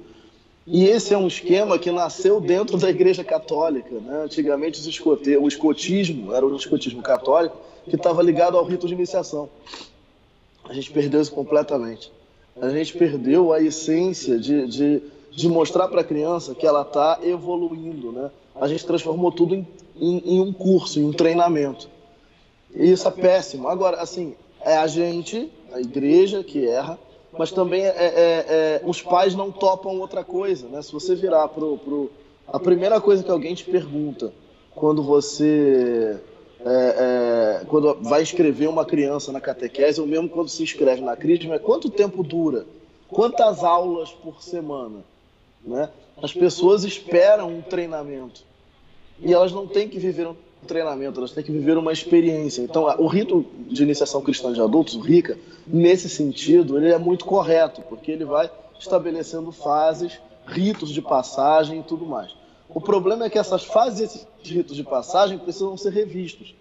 E esse é um esquema que nasceu dentro da Igreja Católica, né? Antigamente o escotismo era o escotismo católico que estava ligado ao rito de iniciação. A gente perdeu isso completamente. A gente perdeu a essência de mostrar para a criança que ela está evoluindo, né? A gente transformou tudo em um curso, em um treinamento. E isso é péssimo. Agora, assim, é a gente, a igreja, que erra, mas também os pais não topam outra coisa, né? Se você virar a primeira coisa que alguém te pergunta quando você quando vai inscrever uma criança na catequese, ou mesmo quando se inscreve na Crisma, é quanto tempo dura? Quantas aulas por semana? Né? As pessoas esperam um treinamento e elas não têm que viver um treinamento, elas têm que viver uma experiência. Então, o rito de iniciação cristã de adultos, o RICA, nesse sentido, ele é muito correto, porque ele vai estabelecendo fases, ritos de passagem e tudo mais. O problema é que essas fases, esses ritos de passagem, precisam ser revistos,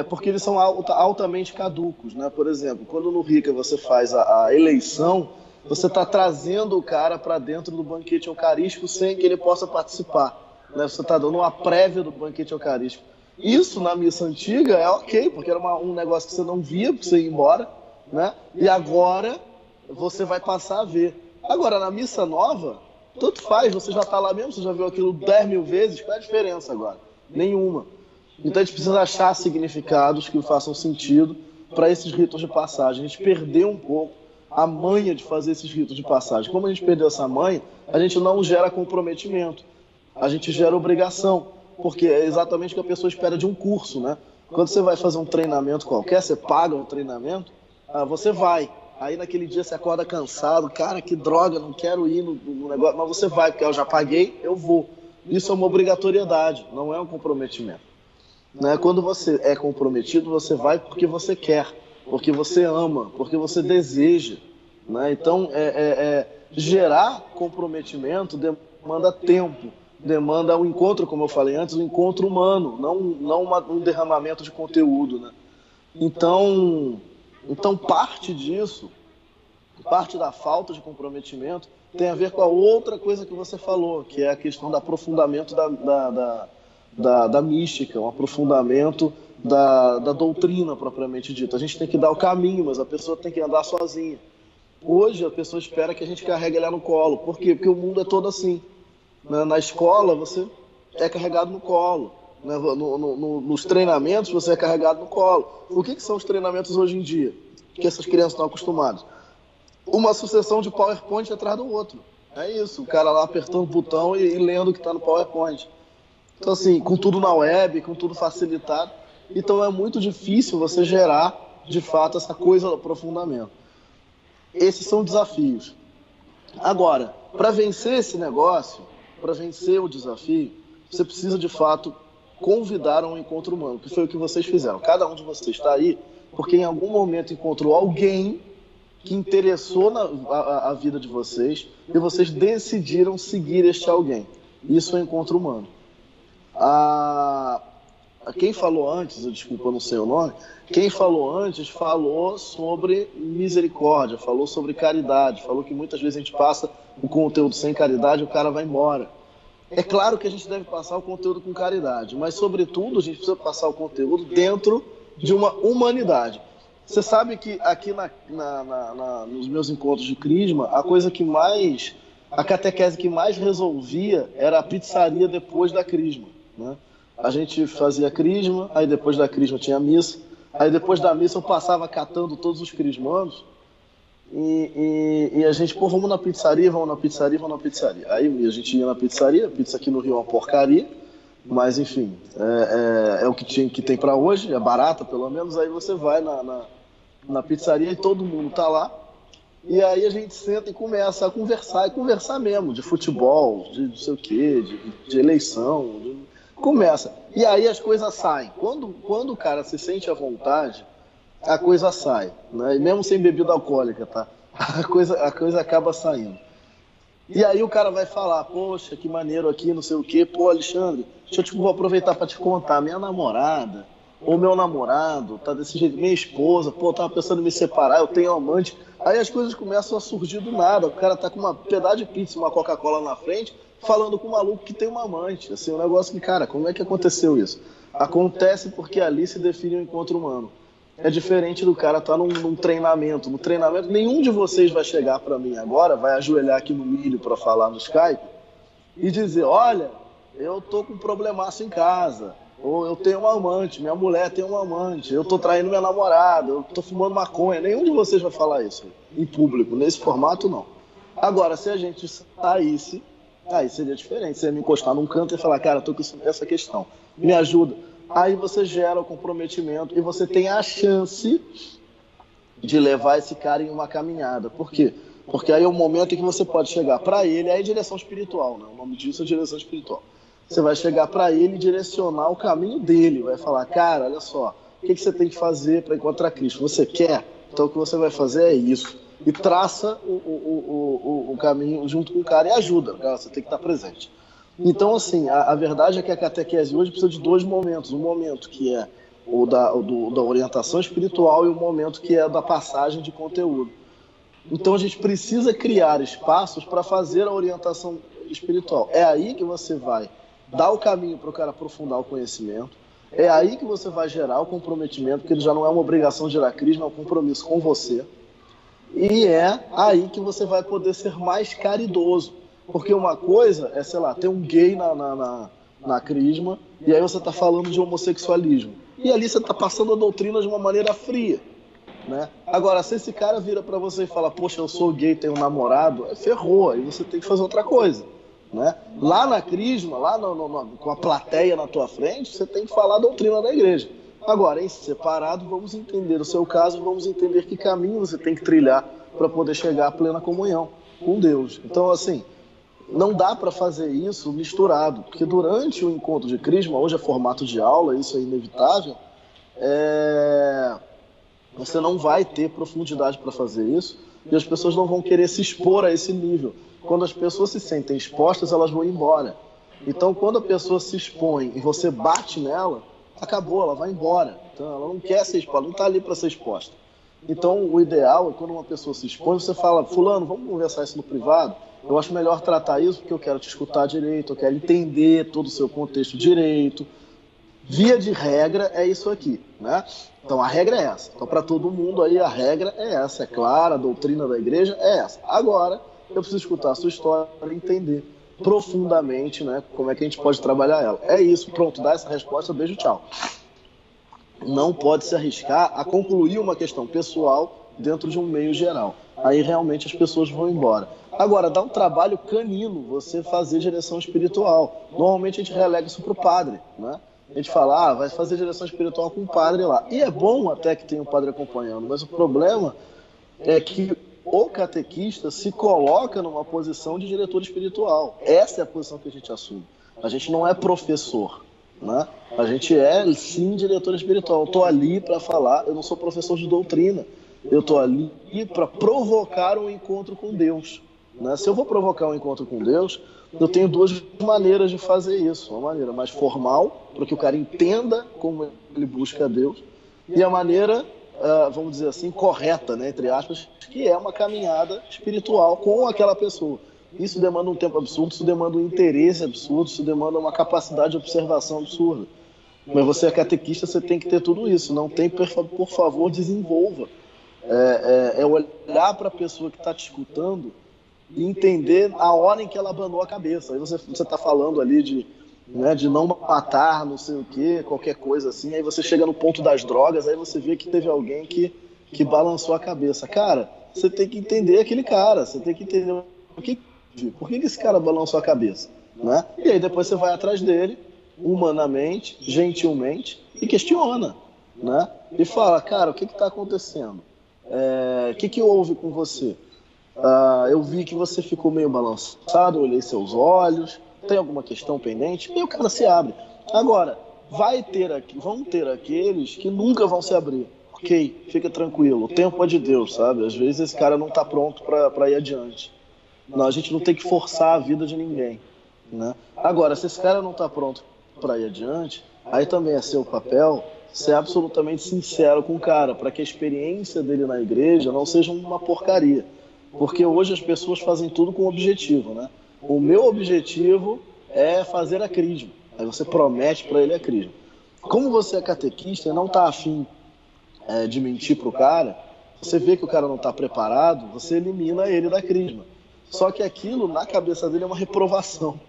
porque eles são altamente caducos, né? Por exemplo, quando no RICA você faz a eleição, você está trazendo o cara para dentro do banquete eucarístico sem que ele possa participar. Né? Você está dando uma prévia do banquete eucarístico. Isso na missa antiga é ok, porque era um negócio que você não via, porque você ia embora, né? E agora você vai passar a ver. Agora, na missa nova, tanto faz, você já está lá mesmo, você já viu aquilo 10 mil vezes, qual é a diferença agora? Nenhuma. Então a gente precisa achar significados que façam sentido para esses ritos de passagem. A gente perdeu um pouco a manha de fazer esses ritos de passagem. Como a gente perdeu essa manha, a gente não gera comprometimento, a gente gera obrigação, porque é exatamente o que a pessoa espera de um curso, né? Quando você vai fazer um treinamento qualquer, você paga um treinamento, você vai. Aí naquele dia você acorda cansado, cara, que droga, não quero ir no negócio, mas você vai, porque eu já paguei, eu vou. Isso é uma obrigatoriedade, não é um comprometimento. Né? Quando você é comprometido, você vai porque você quer, porque você ama, porque você deseja. Né? Então, gerar comprometimento demanda tempo, demanda um encontro, como eu falei antes, um encontro humano, não um derramamento de conteúdo. Né? Então, parte disso, parte da falta de comprometimento, tem a ver com a outra coisa que você falou, que é a questão do aprofundamento da mística, um aprofundamento da doutrina propriamente dita. A gente tem que dar o caminho, mas a pessoa tem que andar sozinha. Hoje a pessoa espera que a gente carregue ela no colo. Por quê? Porque o mundo é todo assim. Na escola você é carregado no colo. né? Nos treinamentos você é carregado no colo. O que são os treinamentos hoje em dia? Que essas crianças estão acostumadas? Uma sucessão de PowerPoint atrás do outro. É isso, o cara lá apertando o botão e lendo o que está no PowerPoint. Então assim, com tudo na web, com tudo facilitado. Então é muito difícil você gerar, de fato, essa coisa do aprofundamento. Esses são desafios. Agora, para vencer esse negócio, para vencer o desafio, você precisa, de fato, convidar a um encontro humano, que foi o que vocês fizeram. Cada um de vocês está aí porque em algum momento encontrou alguém que interessou a vida de vocês e vocês decidiram seguir este alguém. Isso é encontro humano. Quem falou antes, desculpa, eu não sei o nome, quem falou antes falou sobre misericórdia, falou sobre caridade, falou que muitas vezes a gente passa o conteúdo sem caridade e o cara vai embora. É claro que a gente deve passar o conteúdo com caridade, mas sobretudo a gente precisa passar o conteúdo dentro de uma humanidade. Você sabe que aqui nos meus encontros de Crisma, a catequese que mais resolvia era a pizzaria depois da Crisma, né? A gente fazia Crisma, aí depois da Crisma tinha missa, aí depois da missa eu passava catando todos os crismanos e a gente, vamos na pizzaria, vamos na pizzaria, vamos na pizzaria. Aí a gente ia na pizzaria, pizza aqui no Rio é uma porcaria, mas enfim, é o que tem para hoje, é barata pelo menos, aí você vai na pizzaria e todo mundo tá lá, e aí a gente senta e começa a conversar, e conversar mesmo, de futebol, de não sei o quê, de eleição, começa. E aí as coisas saem. Quando o cara se sente à vontade, a coisa sai, né? E mesmo sem bebida alcoólica, tá? A coisa acaba saindo. E aí o cara vai falar, poxa, que maneiro aqui, não sei o quê. Pô, Alexandre, vou aproveitar para te contar. Minha namorada, ou meu namorado, tá desse jeito. Minha esposa, pô, tava pensando em me separar, eu tenho amante. Aí as coisas começam a surgir do nada. O cara tá com uma pedaço de pizza, uma Coca-Cola na frente, falando com um maluco que tem uma amante. Assim, um negócio que, cara, como é que aconteceu isso? Acontece porque ali se define um encontro humano. É diferente do cara estar num treinamento. No treinamento, nenhum de vocês vai chegar para mim agora, vai ajoelhar aqui no milho para falar no Skype e dizer, olha, eu tô com um problemaço em casa, ou eu tenho uma amante, minha mulher tem uma amante, eu tô traindo minha namorada, eu tô fumando maconha. Nenhum de vocês vai falar isso em público, nesse formato não. Agora, se a gente saísse, aí seria diferente. Você ia me encostar num canto e falar, cara, tô com essa questão, me ajuda. Aí você gera o comprometimento e você tem a chance de levar esse cara em uma caminhada. Por quê? Porque aí é o momento em que você pode chegar para ele, aí é direção espiritual, né? O nome disso é direção espiritual. Você vai chegar para ele e direcionar o caminho dele. Vai falar, cara, olha só, o que você tem que fazer para encontrar Cristo? Você quer? Então o que você vai fazer é isso. E traça o caminho junto com o cara e ajuda. Cara, você tem que estar presente. Então, assim, a verdade é que a catequese hoje precisa de dois momentos. Um momento que é o da orientação espiritual e um momento que é da passagem de conteúdo. Então, a gente precisa criar espaços para fazer a orientação espiritual. É aí que você vai dar o caminho para o cara aprofundar o conhecimento. É aí que você vai gerar o comprometimento, porque ele já não é uma obrigação de gerar crisma, é um compromisso com você. E é aí que você vai poder ser mais caridoso. Porque uma coisa é, sei lá, ter um gay na crisma, e aí você está falando de homossexualismo. E ali você está passando a doutrina de uma maneira fria, né? Agora, se esse cara vira para você e fala, poxa, eu sou gay, tenho um namorado, ferrou, aí você tem que fazer outra coisa, né? Lá na crisma, lá com a plateia na tua frente, você tem que falar a doutrina da igreja. Agora, em separado, vamos entender o seu caso, vamos entender que caminho você tem que trilhar para poder chegar à plena comunhão com Deus. Então, assim, não dá para fazer isso misturado, porque durante o encontro de crisma, hoje é formato de aula, isso é inevitável, você não vai ter profundidade para fazer isso e as pessoas não vão querer se expor a esse nível. Quando as pessoas se sentem expostas, elas vão embora. Então, quando a pessoa se expõe e você bate nela, acabou, ela vai embora. Então, ela não quer ser exposta, não está ali para ser exposta. Então, o ideal é quando uma pessoa se expõe, você fala, fulano, vamos conversar isso no privado? Eu acho melhor tratar isso porque eu quero te escutar direito, eu quero entender todo o seu contexto direito. Via de regra é isso aqui, né? Então a regra é essa. Então para todo mundo aí a regra é essa, é clara, a doutrina da igreja é essa. Agora eu preciso escutar a sua história para entender profundamente, né, como é que a gente pode trabalhar ela. É isso, pronto, dá essa resposta, beijo, tchau. Não pode se arriscar a concluir uma questão pessoal dentro de um meio geral. Aí realmente as pessoas vão embora. Agora, dá um trabalho canino você fazer direção espiritual. Normalmente a gente relega isso para o padre, né? A gente fala, vai fazer direção espiritual com o padre lá. E é bom até que tenha um padre acompanhando, mas o problema é que o catequista se coloca numa posição de diretor espiritual. Essa é a posição que a gente assume. A gente não é professor, né? A gente é, sim, diretor espiritual. Eu estou ali para falar, eu não sou professor de doutrina. Eu estou ali para provocar um encontro com Deus, né? Se eu vou provocar um encontro com Deus, eu tenho duas maneiras de fazer isso. Uma maneira mais formal, para que o cara entenda como ele busca Deus, e a maneira, vamos dizer assim, correta, né, entre aspas, que é uma caminhada espiritual com aquela pessoa. Isso demanda um tempo absurdo, isso demanda um interesse absurdo, isso demanda uma capacidade de observação absurda. Mas você é catequista, você tem que ter tudo isso. Não tem, por favor, desenvolva. É olhar para a pessoa que está te escutando e entender a hora em que ela abanou a cabeça. Aí você está falando ali de não matar, não sei o quê, qualquer coisa assim. Aí você chega no ponto das drogas, aí você vê que teve alguém que balançou a cabeça. Cara, você tem que entender aquele cara, você tem que entender por que esse cara balançou a cabeça, né? E aí depois você vai atrás dele, humanamente, gentilmente, e questiona, né? E fala, cara, o que está acontecendo? O que houve com você? Eu vi que você ficou meio balançado, eu olhei seus olhos, tem alguma questão pendente? E o cara se abre. Agora, vão ter aqueles que nunca vão se abrir. Ok, fica tranquilo, o tempo é de Deus, sabe? Às vezes esse cara não está pronto para ir adiante. Não, a gente não tem que forçar a vida de ninguém, né? Agora, se esse cara não está pronto para ir adiante, aí também é seu papel ser absolutamente sincero com o cara, para que a experiência dele na igreja não seja uma porcaria. Porque hoje as pessoas fazem tudo com objetivo, né? O meu objetivo é fazer a crisma. Aí você promete para ele a crisma. Como você é catequista e não está afim de mentir para o cara, você vê que o cara não está preparado, você elimina ele da crisma. Só que aquilo, na cabeça dele, é uma reprovação.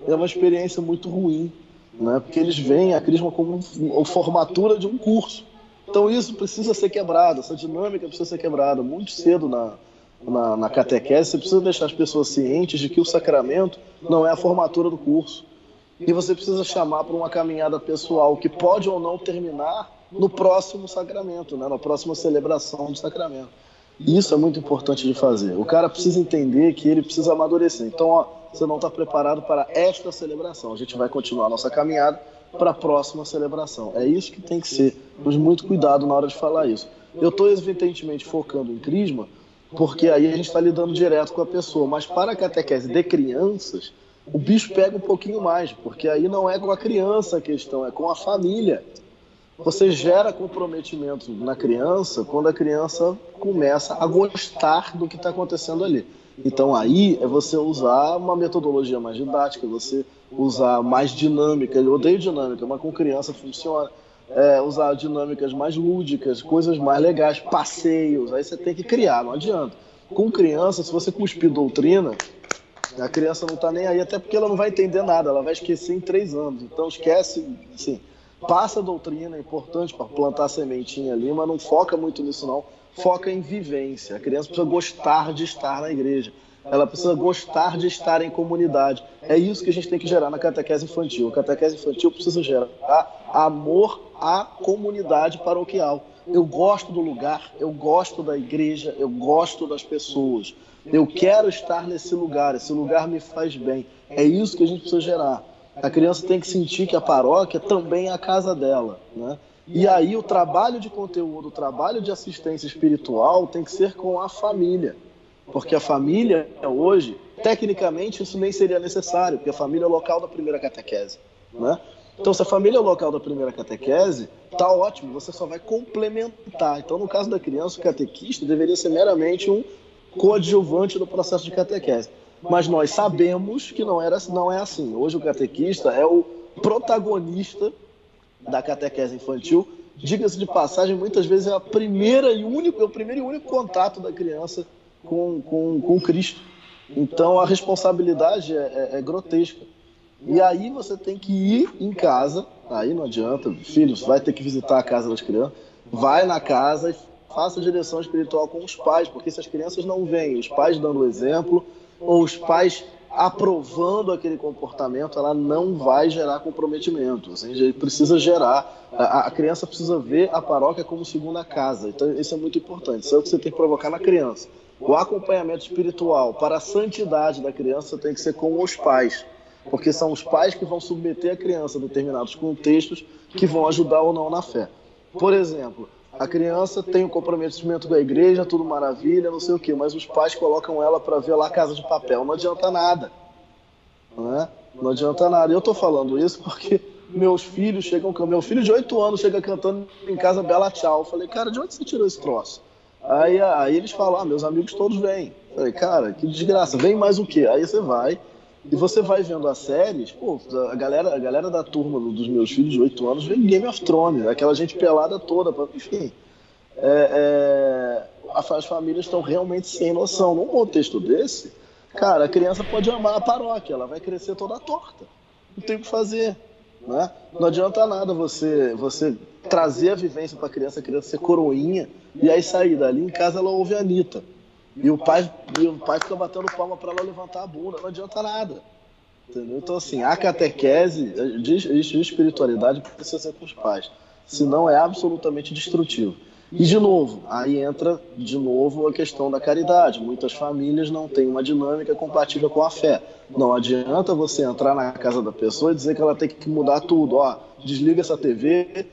É uma experiência muito ruim, né? Porque eles veem a crisma como a formatura de um curso. Então isso precisa ser quebrado, essa dinâmica precisa ser quebrada. Muito cedo na catequese, você precisa deixar as pessoas cientes de que o sacramento não é a formatura do curso. E você precisa chamar para uma caminhada pessoal que pode ou não terminar no próximo sacramento, né? Na próxima celebração do sacramento. E isso é muito importante de fazer. O cara precisa entender que ele precisa amadurecer. Então, você não está preparado para esta celebração. A gente vai continuar a nossa caminhada para a próxima celebração. É isso que tem que ser. Mas muito cuidado na hora de falar isso. Eu estou evidentemente focando em crisma, porque aí a gente está lidando direto com a pessoa. Mas para a catequese de crianças, o bicho pega um pouquinho mais, porque aí não é com a criança a questão, é com a família. Você gera comprometimento na criança quando a criança começa a gostar do que está acontecendo ali. Então aí é você usar uma metodologia mais didática, você usar mais dinâmica. Eu odeio dinâmica, mas com criança funciona. Usar dinâmicas mais lúdicas, coisas mais legais, passeios. Aí você tem que criar, não adianta. Com criança, se você cuspir doutrina, a criança não está nem aí, até porque ela não vai entender nada, ela vai esquecer em 3 anos. Então esquece, assim, passa a doutrina, é importante para plantar a sementinha ali, mas não foca muito nisso não. Foca em vivência. A criança precisa gostar de estar na igreja. Ela precisa gostar de estar em comunidade. É isso que a gente tem que gerar na catequese infantil. A catequese infantil precisa gerar amor à comunidade paroquial. Eu gosto do lugar, eu gosto da igreja, eu gosto das pessoas. Eu quero estar nesse lugar, esse lugar me faz bem. É isso que a gente precisa gerar. A criança tem que sentir que a paróquia também é a casa dela, né? E aí o trabalho de conteúdo, o trabalho de assistência espiritual tem que ser com a família. Porque a família, hoje, tecnicamente, isso nem seria necessário, porque a família é o local da primeira catequese, né? Então, se a família é o local da primeira catequese, tá ótimo, você só vai complementar. Então, no caso da criança, o catequista deveria ser meramente um coadjuvante do processo de catequese. Mas nós sabemos que não é assim. Hoje o catequista é o protagonista da catequese infantil. Diga-se de passagem, muitas vezes é o primeiro e único contato da criança com Cristo, Então a responsabilidade é grotesca. E aí você tem que ir em casa, aí não adianta, filhos, vai ter que visitar a casa das crianças, vai na casa e faça direção espiritual com os pais, porque se as crianças não veem os pais dando o exemplo, ou os pais aprovando aquele comportamento, ela não vai gerar comprometimento. Assim, precisa gerar, a criança precisa ver a paróquia como segunda casa. Então isso é muito importante, isso é o que você tem que provocar na criança. O acompanhamento espiritual para a santidade da criança tem que ser com os pais, porque são os pais que vão submeter a criança a determinados contextos que vão ajudar ou não na fé. Por exemplo, a criança tem um comprometimento com a igreja, tudo maravilha, não sei o quê, mas os pais colocam ela para ver lá Casa de Papel. Não adianta nada. Né? Não adianta nada. E eu estou falando isso porque meus filhos chegam... Meu filho de 8 anos chega cantando em casa Bela Tchau. Eu falei, cara, de onde você tirou esse troço? Aí eles falam, meus amigos todos vêm. Eu falei, cara, que desgraça. Vem mais o quê? Aí você vai... E você vai vendo as séries, pô, a galera da turma dos meus filhos de 8 anos vê Game of Thrones, aquela gente pelada toda, enfim. As famílias estão realmente sem noção. Num contexto desse, cara, a criança pode amar a paróquia, ela vai crescer toda torta. Não tem o que fazer. Né? Não adianta nada você trazer a vivência para a criança ser coroinha, e aí sair dali, em casa ela ouve a Anitta. E o pai fica batendo palma para ela levantar a bunda. Não adianta nada. Entendeu? Então, assim, a catequese de espiritualidade precisa ser com os pais. Senão é absolutamente destrutivo. E, de novo, aí entra de novo a questão da caridade. Muitas famílias não têm uma dinâmica compatível com a fé. Não adianta você entrar na casa da pessoa e dizer que ela tem que mudar tudo. Ó, desliga essa TV,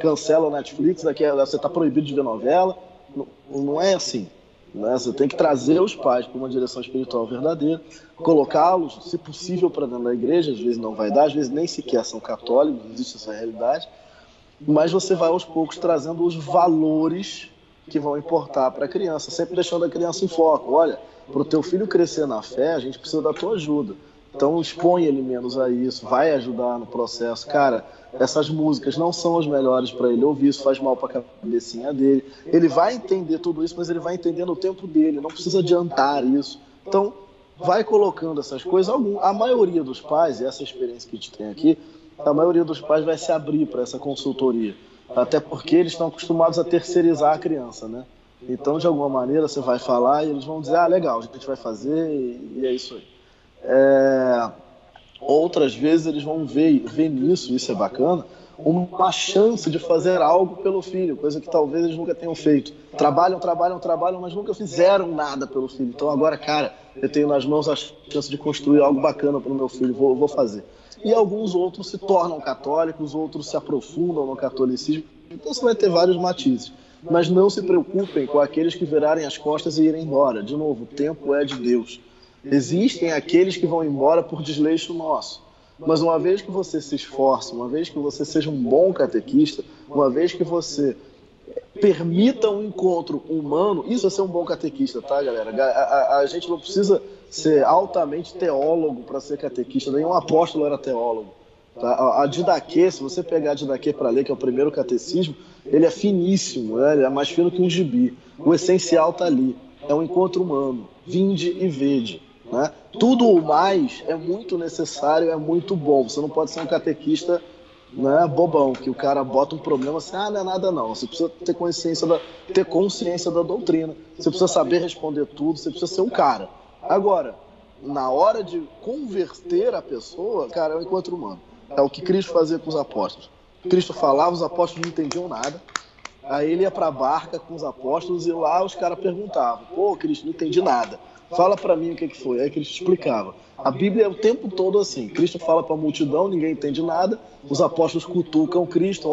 cancela o Netflix, daqui você está proibido de ver novela. Não é assim, né? Você tem que trazer os pais para uma direção espiritual verdadeira, colocá-los, se possível, para dentro da igreja. Às vezes não vai dar, às vezes nem sequer são católicos, existe essa realidade, mas você vai aos poucos trazendo os valores que vão importar para a criança, sempre deixando a criança em foco. Olha, para o teu filho crescer na fé, a gente precisa da tua ajuda. Então expõe ele menos a isso, vai ajudar no processo. Cara, essas músicas não são as melhores para ele ouvir, isso faz mal para a cabecinha dele. Ele vai entender tudo isso, mas ele vai entender no tempo dele, não precisa adiantar isso. Então, vai colocando essas coisas. A maioria dos pais, e essa experiência que a gente tem aqui, a maioria dos pais vai se abrir para essa consultoria. Até porque eles estão acostumados a terceirizar a criança, né? Então, de alguma maneira, você vai falar e eles vão dizer, legal, a gente vai fazer e é isso aí. Outras vezes eles vão ver nisso, isso é bacana, uma chance de fazer algo pelo filho, coisa que talvez eles nunca tenham feito. Trabalham, mas nunca fizeram nada pelo filho. Então agora, cara, eu tenho nas mãos a chance de construir algo bacana para o meu filho, vou fazer. E alguns outros se tornam católicos, outros se aprofundam no catolicismo. Então você vai ter vários matizes. Mas não se preocupem com aqueles que virarem as costas e irem embora. De novo, o tempo é de Deus. Existem aqueles que vão embora por desleixo nosso. Mas uma vez que você se esforce, uma vez que você seja um bom catequista, uma vez que você permita um encontro humano, isso é ser um bom catequista, tá, galera? A gente não precisa ser altamente teólogo para ser catequista, nenhum apóstolo era teólogo. Tá? A Didaquê, se você pegar a Didaquê para ler, que é o primeiro catecismo, ele é finíssimo, né? Ele é mais fino que um gibi. O essencial está ali, é um encontro humano, vinde e vede. Né? Tudo o mais é muito necessário, é muito bom. Você não pode ser um catequista, né, bobão, que o cara bota um problema assim, não é nada não. Você precisa ter consciência da doutrina, você precisa saber responder tudo, você precisa ser um cara. Agora, na hora de converter a pessoa, cara, é um encontro humano. É o que Cristo fazia com os apóstolos. Cristo falava, os apóstolos não entendiam nada. Aí ele ia para a barca com os apóstolos e lá os caras perguntavam, pô, Cristo, não entendi nada. Fala para mim o que foi. Aí Cristo explicava. A Bíblia é o tempo todo assim. Cristo fala para a multidão, ninguém entende nada. Os apóstolos cutucam Cristo.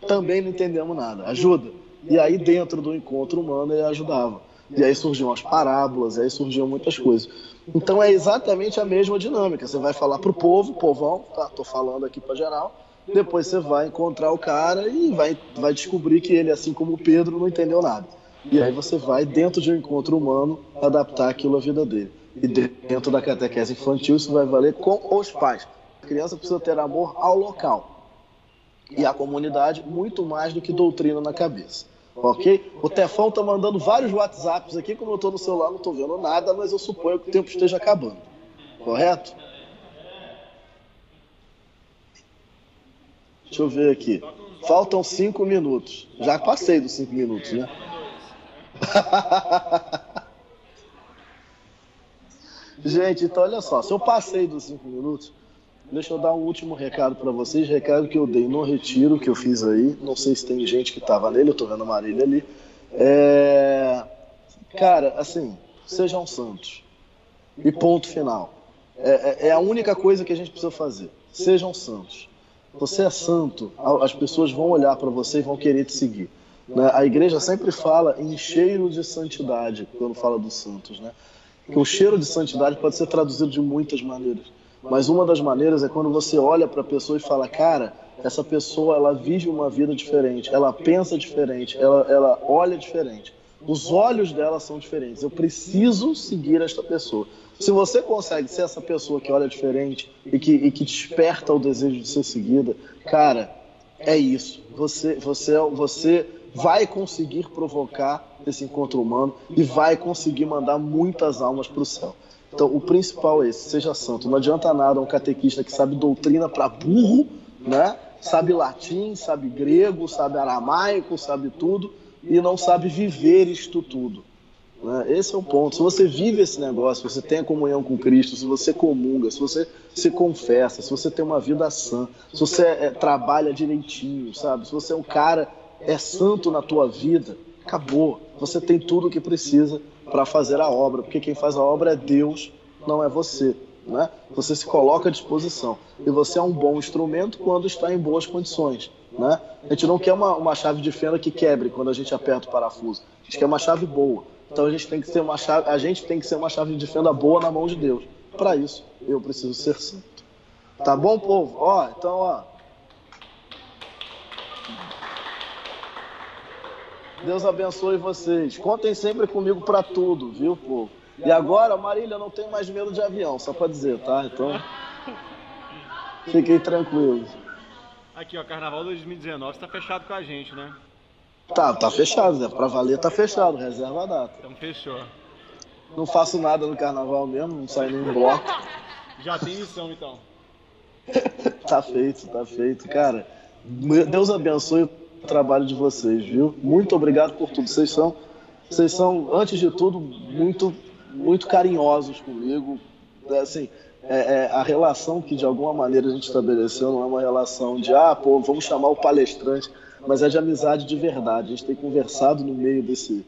Também não entendemos nada. Ajuda. E aí dentro do encontro humano ele ajudava. E aí surgiam as parábolas, e aí surgiam muitas coisas. Então é exatamente a mesma dinâmica. Você vai falar para o povo, povão, tá? Tô falando aqui para geral. Depois você vai encontrar o cara e vai descobrir que ele, assim como Pedro, não entendeu nada. E aí você vai, dentro de um encontro humano, adaptar aquilo à vida dele. E dentro da catequese infantil, isso vai valer com os pais. A criança precisa ter amor ao local. E à comunidade, muito mais do que doutrina na cabeça. ok? O Tefão tá mandando vários WhatsApps aqui, como eu tô no celular, não tô vendo nada, mas eu suponho que o tempo esteja acabando. Correto? Deixa eu ver aqui. Faltam 5 minutos. Já passei dos 5 minutos, né? Gente, então olha só. Se eu passei dos 5 minutos, deixa eu dar um último recado para vocês. Recado que eu dei no retiro que eu fiz aí. Não sei se tem gente que estava nele, eu tô vendo a Marília ali. Cara, assim, sejam santos. E ponto final. É a única coisa que a gente precisa fazer. Sejam santos. Você é santo, as pessoas vão olhar para você e vão querer te seguir. Né? A igreja sempre fala em cheiro de santidade, quando fala dos santos. Né? Que o cheiro de santidade pode ser traduzido de muitas maneiras. Mas uma das maneiras é quando você olha para a pessoa e fala, cara, essa pessoa ela vive uma vida diferente, ela pensa diferente, ela olha diferente. Os olhos dela são diferentes. Eu preciso seguir esta pessoa. Se você consegue ser essa pessoa que olha diferente e que desperta o desejo de ser seguida, cara, é isso. Você vai conseguir provocar esse encontro humano e vai conseguir mandar muitas almas para o céu. Então, o principal é esse, seja santo. Não adianta nada um catequista que sabe doutrina para burro, né? Sabe latim, sabe grego, sabe aramaico, sabe tudo, e não sabe viver isto tudo. Esse é o ponto. Se você vive esse negócio, se você tem a comunhão com Cristo, se você comunga, se você se confessa, se você tem uma vida sã, se você trabalha direitinho, sabe? Se você é um cara, é santo na tua vida, acabou. Você tem tudo o que precisa para fazer a obra, porque quem faz a obra é Deus, não é você. Né? Você se coloca à disposição. E você é um bom instrumento quando está em boas condições. Né? A gente não quer uma chave de fenda que quebre quando a gente aperta o parafuso. A gente quer uma chave boa. Então a gente tem que ser uma chave de fenda boa na mão de Deus. Para isso, eu preciso ser santo. Tá bom, povo? Então, Deus abençoe vocês. Contem sempre comigo para tudo, viu, povo? E agora, Marília, eu não tenho mais medo de avião, só para dizer, tá? Então, fiquem tranquilos. Aqui, ó, Carnaval 2019 está fechado com a gente, né? Tá fechado, né? Pra valer tá fechado, reserva a data. Então fechou. Não faço nada no carnaval mesmo, não saio nem em bloco. Já tem missão, então. Tá feito, cara. Deus abençoe o trabalho de vocês, viu? Muito obrigado por tudo. Vocês são, antes de tudo, muito carinhosos comigo. Assim, a relação que de alguma maneira a gente estabeleceu não é uma relação de, vamos chamar o palestrante, mas é de amizade de verdade. A gente tem conversado no meio desse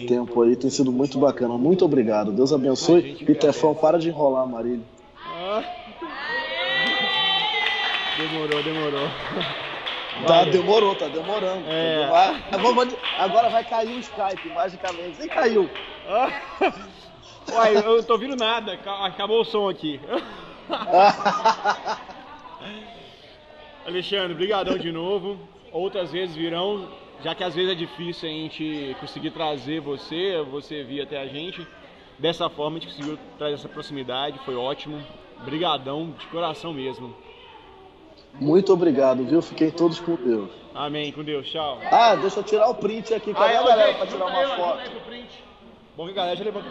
tempo aí, tem sido muito bacana. Muito obrigado, Deus abençoe. E Tefão, para de enrolar, Marília. Demorou. Tá demorando. Agora vai cair o Skype, magicamente. Nem caiu. Uai, eu não tô ouvindo nada, acabou o som aqui. Alexandre, brigadão de novo. Outras vezes virão, já que às vezes é difícil a gente conseguir trazer você vir até a gente. Dessa forma a gente conseguiu trazer essa proximidade, foi ótimo. Brigadão, de coração mesmo. Muito obrigado, viu? Fiquem todos com Deus. Amém, com Deus, tchau. Deixa eu tirar o print aqui, cadê a galera pra tirar uma foto? Bom que a galera já levanta.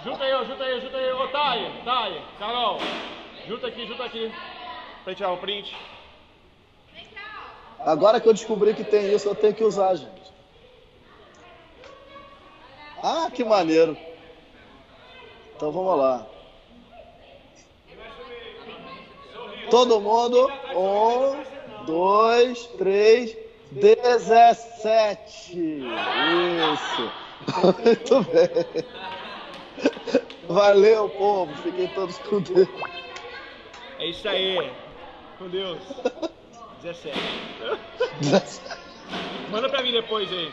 Junta aí, ô Thay, Carol. Junta aqui. Pra tirar o print. Agora que eu descobri que tem isso, eu tenho que usar, gente. Que maneiro. Então vamos lá. Todo mundo. 1, 2, 3, 17. Isso. Muito bem. Valeu, povo. Fiquem todos com Deus. É isso aí. Com Deus. 17. Manda pra mim depois aí.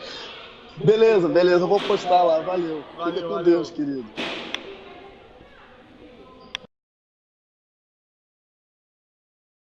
Beleza. Eu vou postar lá. Valeu. Fica com Deus, querido.